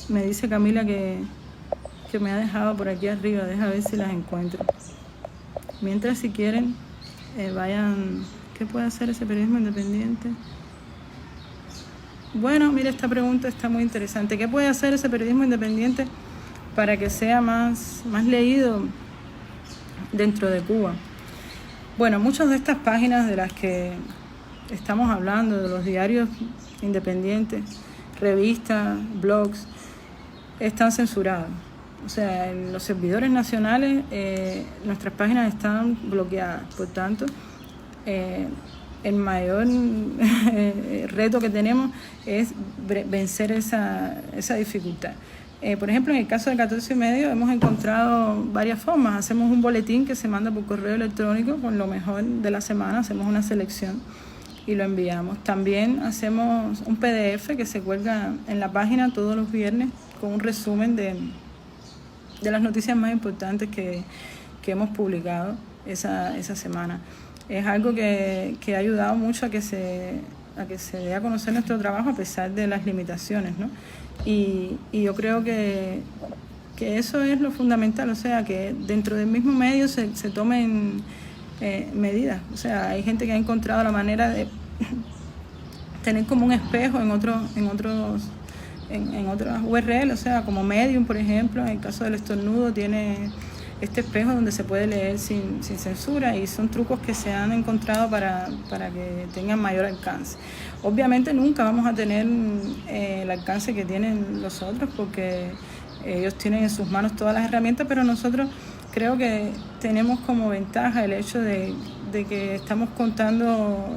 me dice, Camila, que me ha dejado por aquí arriba, deja ver si las encuentro. Mientras, si quieren, vayan... ¿Qué puede hacer ese periodismo independiente? Bueno, mira, esta pregunta está muy interesante. ¿Qué puede hacer ese periodismo independiente para que sea más leído dentro de Cuba? Bueno, muchas de estas páginas de las que estamos hablando, de los diarios independientes, revistas, blogs, están censurados. O sea, en los servidores nacionales nuestras páginas están bloqueadas. Por tanto, el mayor reto que tenemos es vencer esa dificultad. Por ejemplo, en el caso de 14 y medio hemos encontrado varias formas. Hacemos un boletín que se manda por correo electrónico con lo mejor de la semana, hacemos una selección y lo enviamos. También hacemos un PDF que se cuelga en la página todos los viernes con un resumen de las noticias más importantes que hemos publicado esa semana. Es algo que ha ayudado mucho a que se dé a conocer nuestro trabajo a pesar de las limitaciones, ¿no? Y yo creo que eso es lo fundamental, o sea, que dentro del mismo medio se tomen medidas. O sea, hay gente que ha encontrado la manera de tener como un espejo en otras URL, o sea, como Medium, por ejemplo, en el caso del estornudo tiene este espejo donde se puede leer sin censura, y son trucos que se han encontrado para que tengan mayor alcance. Obviamente nunca vamos a tener el alcance que tienen los otros, porque ellos tienen en sus manos todas las herramientas, pero nosotros creo que tenemos como ventaja el hecho de que estamos contando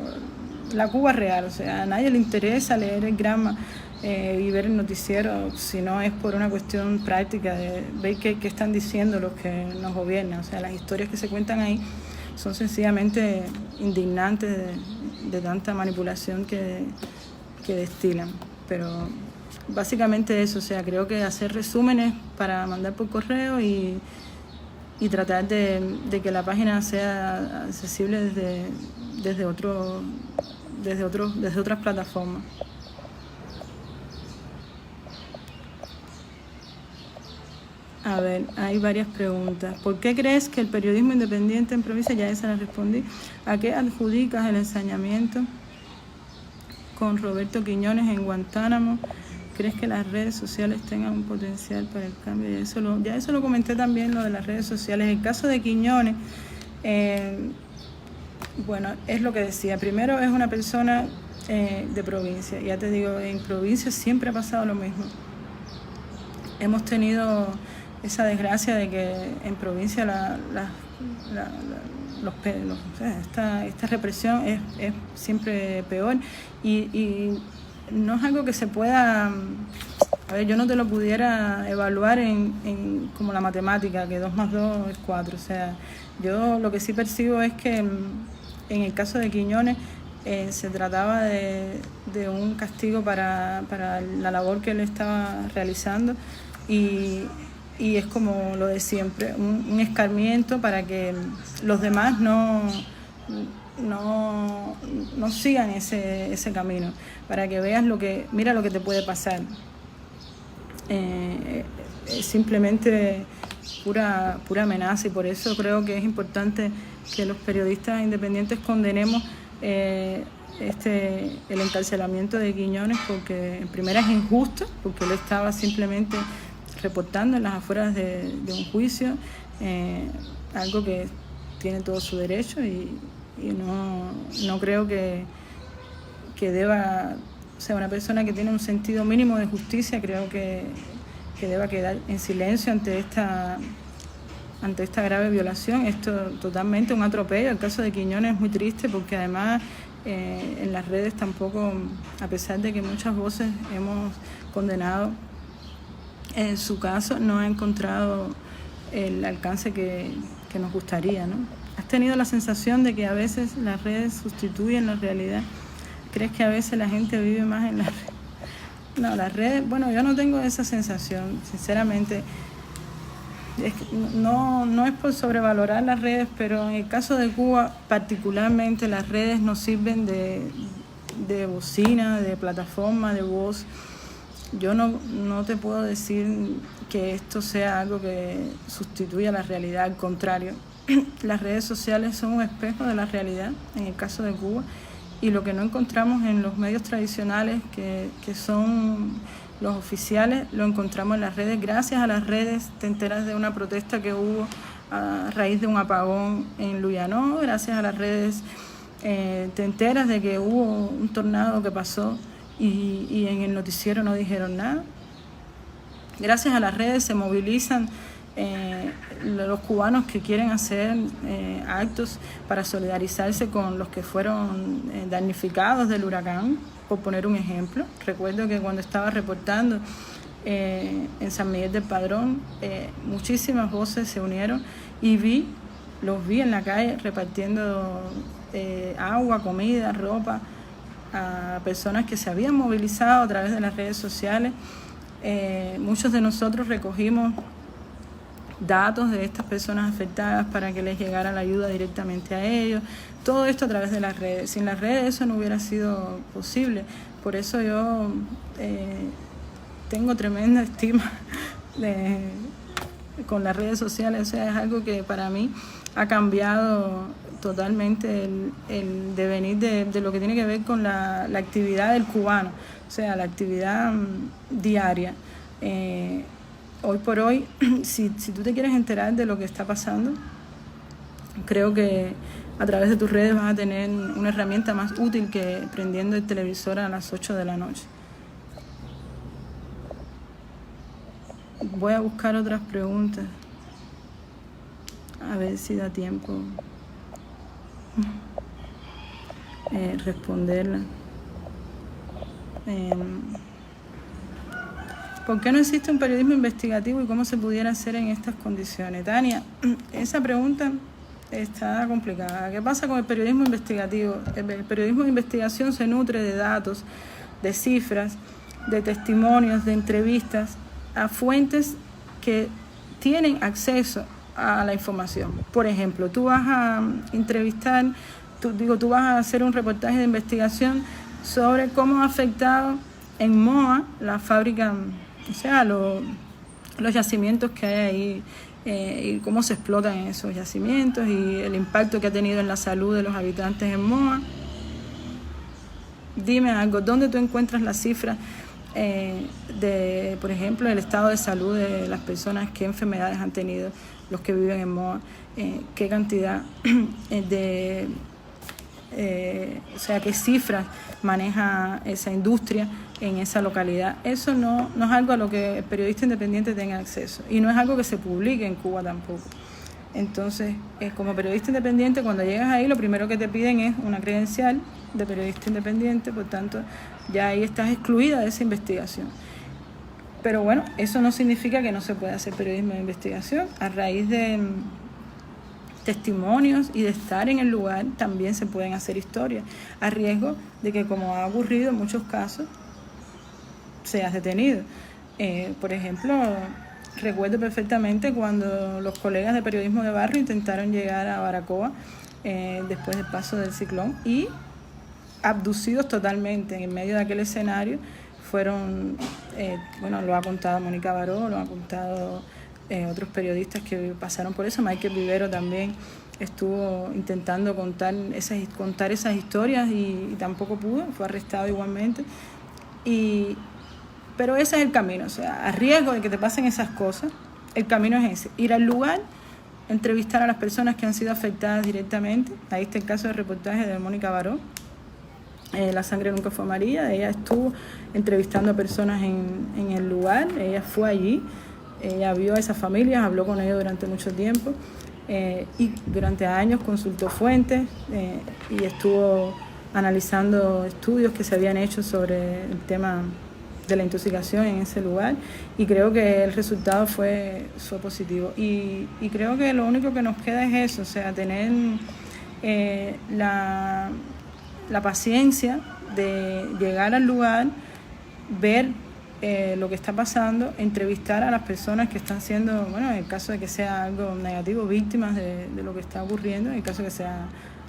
la Cuba real. O sea, a nadie le interesa leer el Granma y ver el noticiero, si no es por una cuestión práctica de ver qué están diciendo los que nos gobiernan. O sea, las historias que se cuentan ahí son sencillamente indignantes de tanta manipulación que destilan. Pero básicamente eso, o sea, creo que hacer resúmenes para mandar por correo y tratar de que la página sea accesible desde otras plataformas. A ver, hay varias preguntas. ¿Por qué crees que el periodismo independiente en provincia, ya esa la respondí, a qué adjudicas el ensañamiento con Roberto Quiñones en Guantánamo? ¿Crees que las redes sociales tengan un potencial para el cambio? Ya eso lo comenté también, lo de las redes sociales. El caso de Quiñones, bueno, es lo que decía. Primero, es una persona de provincia. Ya te digo, en provincia siempre ha pasado lo mismo. Hemos tenido esa desgracia de que en provincia esta represión es siempre peor, y no es algo que se pueda, a ver, yo no te lo pudiera evaluar como la matemática, que 2 más 2 es 4. O sea, yo lo que sí percibo es que en el caso de Quiñones se trataba de un castigo para la labor que él estaba realizando, y es como lo de siempre, un escarmiento para que los demás no sigan ese camino, para que veas mira lo que te puede pasar. Es simplemente pura amenaza, y por eso creo que es importante que los periodistas independientes condenemos el encarcelamiento de Quiñones, porque en primera es injusto, porque él estaba simplemente reportando en las afueras de un juicio, algo que tiene todo su derecho, y no creo que deba, o sea, una persona que tiene un sentido mínimo de justicia, creo que deba quedar en silencio ante esta grave violación. Esto totalmente un atropello. El caso de Quiñones es muy triste, porque además en las redes tampoco, a pesar de que muchas voces hemos condenado en su caso, no ha encontrado el alcance que nos gustaría, ¿no? ¿Has tenido la sensación de que a veces las redes sustituyen la realidad? ¿Crees que a veces la gente vive más en las redes? No, las redes, bueno, yo no tengo esa sensación, sinceramente. No es por sobrevalorar las redes, pero en el caso de Cuba particularmente las redes nos sirven de bocina, de plataforma, de voz. Yo no te puedo decir que esto sea algo que sustituya la realidad, al contrario. Las redes sociales son un espejo de la realidad, en el caso de Cuba, y lo que no encontramos en los medios tradicionales, que son los oficiales, lo encontramos en las redes. Gracias a las redes te enteras de una protesta que hubo a raíz de un apagón en Luyanó. Gracias a las redes te enteras de que hubo un tornado que pasó y en el noticiero no dijeron nada. Gracias a las redes se movilizan los cubanos que quieren hacer actos para solidarizarse con los que fueron damnificados del huracán, por poner un ejemplo. Recuerdo que cuando estaba reportando en San Miguel del Padrón, muchísimas voces se unieron y los vi en la calle repartiendo agua, comida, ropa a personas que se habían movilizado a través de las redes sociales. Muchos de nosotros recogimos datos de estas personas afectadas para que les llegara la ayuda directamente a ellos. Todo esto a través de las redes. Sin las redes eso no hubiera sido posible. Por eso yo tengo tremenda estima con las redes sociales. O sea, es algo que para mí ha cambiado totalmente el devenir de lo que tiene que ver con la actividad del cubano, o sea, la actividad diaria. Hoy por hoy, si tú te quieres enterar de lo que está pasando, creo que a través de tus redes vas a tener una herramienta más útil que prendiendo el televisor a las 8 de la noche. Voy a buscar otras preguntas, a ver si da tiempo responderlas. ¿Por qué no existe un periodismo investigativo y cómo se pudiera hacer en estas condiciones? Tania, esa pregunta está complicada. ¿Qué pasa con el periodismo investigativo? El periodismo de investigación se nutre de datos, de cifras, de testimonios, de entrevistas a fuentes que tienen acceso a la información. Por ejemplo, tú vas a entrevistar, tú vas a hacer un reportaje de investigación sobre cómo ha afectado en Moa la fábrica, o sea, los yacimientos que hay ahí, y cómo se explotan esos yacimientos y el impacto que ha tenido en la salud de los habitantes en Moa. Dime algo, ¿dónde tú encuentras las cifras de, por ejemplo, el estado de salud de las personas, qué enfermedades han tenido los que viven en Moa, qué cantidad o sea, qué cifras maneja esa industria en esa localidad? Eso no es algo a lo que el periodista independiente tenga acceso y no es algo que se publique en Cuba tampoco. Entonces, como periodista independiente, cuando llegas ahí, lo primero que te piden es una credencial de periodista independiente, por tanto, ya ahí estás excluida de esa investigación. Pero bueno, eso no significa que no se pueda hacer periodismo de investigación. A raíz de testimonios y de estar en el lugar, también se pueden hacer historias, a riesgo de que, como ha ocurrido en muchos casos, seas detenido. Por ejemplo, recuerdo perfectamente cuando los colegas de periodismo de barrio intentaron llegar a Baracoa después del paso del ciclón y abducidos totalmente en medio de aquel escenario fueron, lo ha contado Mónica Baró, lo ha contado otros periodistas que pasaron por eso. Michael Vivero también estuvo intentando contar esas historias y tampoco pudo, fue arrestado igualmente. Pero ese es el camino, o sea, a riesgo de que te pasen esas cosas, el camino es ese, ir al lugar, entrevistar a las personas que han sido afectadas directamente. Ahí está el caso de reportaje de Mónica Baró, La sangre nunca fue amarilla. Ella estuvo entrevistando a personas en el lugar, ella fue allí, ella vio a esas familias, habló con ellos durante mucho tiempo y durante años consultó fuentes y estuvo analizando estudios que se habían hecho sobre el tema de la intoxicación en ese lugar, y creo que el resultado fue positivo. Y creo que lo único que nos queda es eso, o sea, tener la paciencia de llegar al lugar, ver lo que está pasando, entrevistar a las personas que están siendo, en el caso de que sea algo negativo, víctimas de lo que está ocurriendo, en el caso de que sea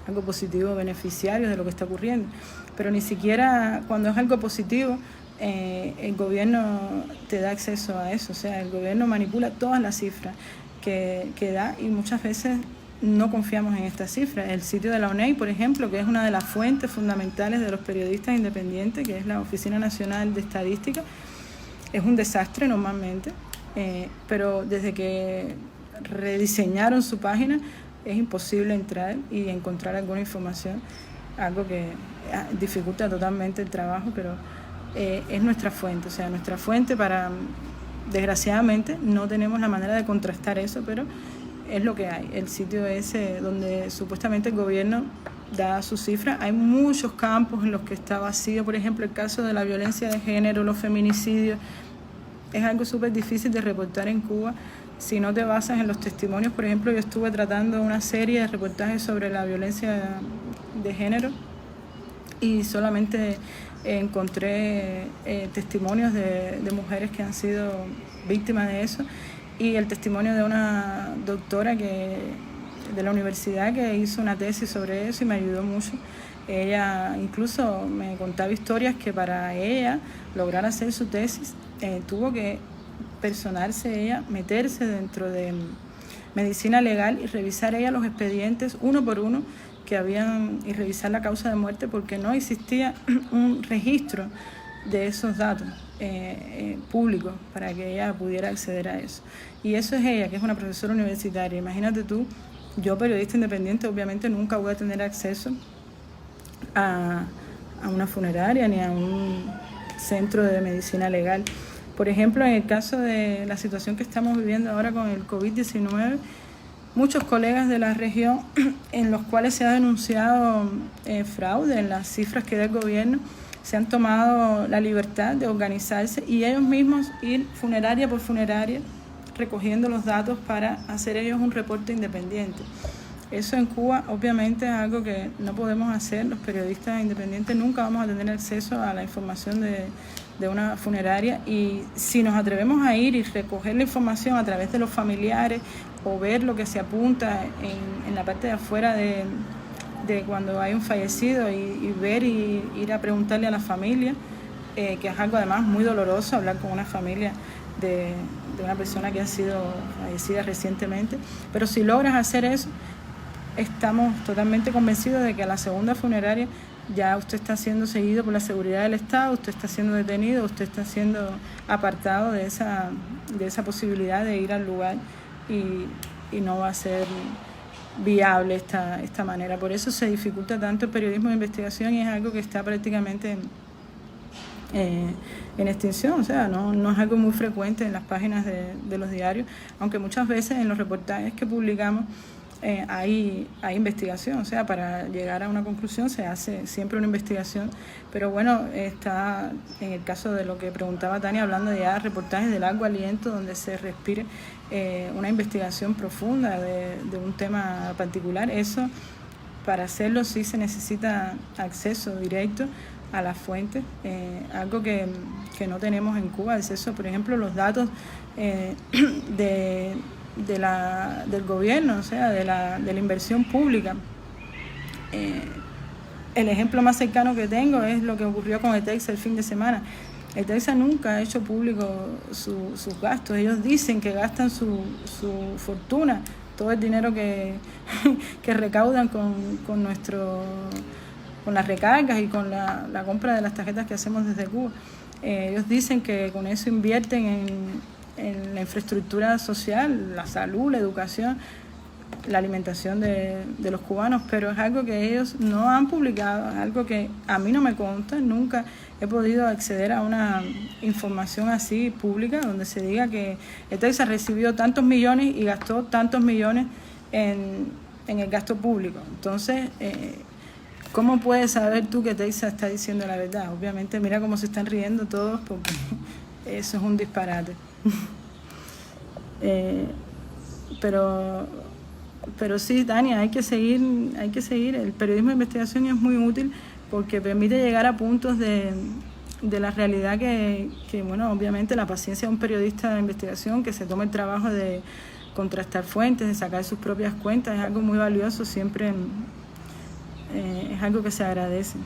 algo positivo, beneficiarios de lo que está ocurriendo. Pero ni siquiera cuando es algo positivo, el gobierno te da acceso a eso, o sea, el gobierno manipula todas las cifras que da y muchas veces no confiamos en estas cifras. El sitio de la ONEI, por ejemplo, que es una de las fuentes fundamentales de los periodistas independientes, que es la Oficina Nacional de Estadística, es un desastre normalmente, pero desde que rediseñaron su página es imposible entrar y encontrar alguna información, algo que dificulta totalmente el trabajo, pero es nuestra fuente. O sea, nuestra fuente desgraciadamente no tenemos la manera de contrastar eso, pero es lo que hay. El sitio ese donde supuestamente el gobierno da sus cifras, hay muchos campos en los que está vacío. Por ejemplo, el caso de la violencia de género, los feminicidios, es algo súper difícil de reportar en Cuba si no te basas en los testimonios. Por ejemplo, yo estuve tratando una serie de reportajes sobre la violencia de género y solamente encontré testimonios de mujeres que han sido víctimas de eso, y el testimonio de una doctora de la universidad que hizo una tesis sobre eso y me ayudó mucho. Ella incluso me contaba historias que para ella lograr hacer su tesis tuvo que personarse ella, meterse dentro de medicina legal y revisar ella los expedientes uno por uno que habían y revisar la causa de muerte, porque no existía un registro de esos datos públicos para que ella pudiera acceder a eso. Y eso es ella, que es una profesora universitaria. Imagínate tú, yo periodista independiente, obviamente nunca voy a tener acceso a una funeraria ni a un centro de medicina legal. Por ejemplo, en el caso de la situación que estamos viviendo ahora con el COVID-19, muchos colegas de la región en los cuales se ha denunciado fraude en las cifras que da el gobierno, se han tomado la libertad de organizarse y ellos mismos ir funeraria por funeraria recogiendo los datos para hacer ellos un reporte independiente. Eso en Cuba obviamente es algo que no podemos hacer. Los periodistas independientes nunca vamos a tener acceso a la información de una funeraria, y si nos atrevemos a ir y recoger la información a través de los familiares o ver lo que se apunta en la parte de afuera de cuando hay un fallecido y ver y ir a preguntarle a la familia, que es algo además muy doloroso hablar con una familia de una persona que ha sido fallecida recientemente, pero si logras hacer eso, estamos totalmente convencidos de que a la segunda funeraria ya usted está siendo seguido por la seguridad del Estado, usted está siendo detenido, usted está siendo apartado de esa posibilidad de ir al lugar y no va a ser viable esta manera. Por eso se dificulta tanto el periodismo de investigación y es algo que está prácticamente en extinción. O sea, no es algo muy frecuente en las páginas de los diarios, aunque muchas veces en los reportajes que publicamos hay investigación. O sea, para llegar a una conclusión se hace siempre una investigación, pero bueno, está en el caso de lo que preguntaba Tania, hablando de ya reportajes de largo aliento donde se respire una investigación profunda de un tema particular. Eso, para hacerlo sí se necesita acceso directo a las fuentes, algo que no tenemos en Cuba, acceso, por ejemplo, los datos del gobierno, o sea, de la inversión pública. El ejemplo más cercano que tengo es lo que ocurrió con ETEXA el fin de semana. ETEXA nunca ha hecho público sus gastos. Ellos dicen que gastan su fortuna, todo el dinero que recaudan con las recargas y con la compra de las tarjetas que hacemos desde Cuba. Ellos dicen que con eso invierten en la infraestructura social, la salud, la educación, la alimentación de los cubanos, pero es algo que ellos no han publicado, es algo que a mí no me consta. Nunca he podido acceder a una información así pública donde se diga que ETEXA recibió tantos millones y gastó tantos millones en el gasto público. Entonces, ¿cómo puedes saber tú que ETEXA está diciendo la verdad? Obviamente, mira cómo se están riendo todos, porque eso es un disparate. Pero sí, Tania, hay que seguir. El periodismo de investigación es muy útil porque permite llegar a puntos de la realidad que, bueno, obviamente la paciencia de un periodista de investigación que se toma el trabajo de contrastar fuentes, de sacar sus propias cuentas, es algo muy valioso, siempre es algo que se agradece.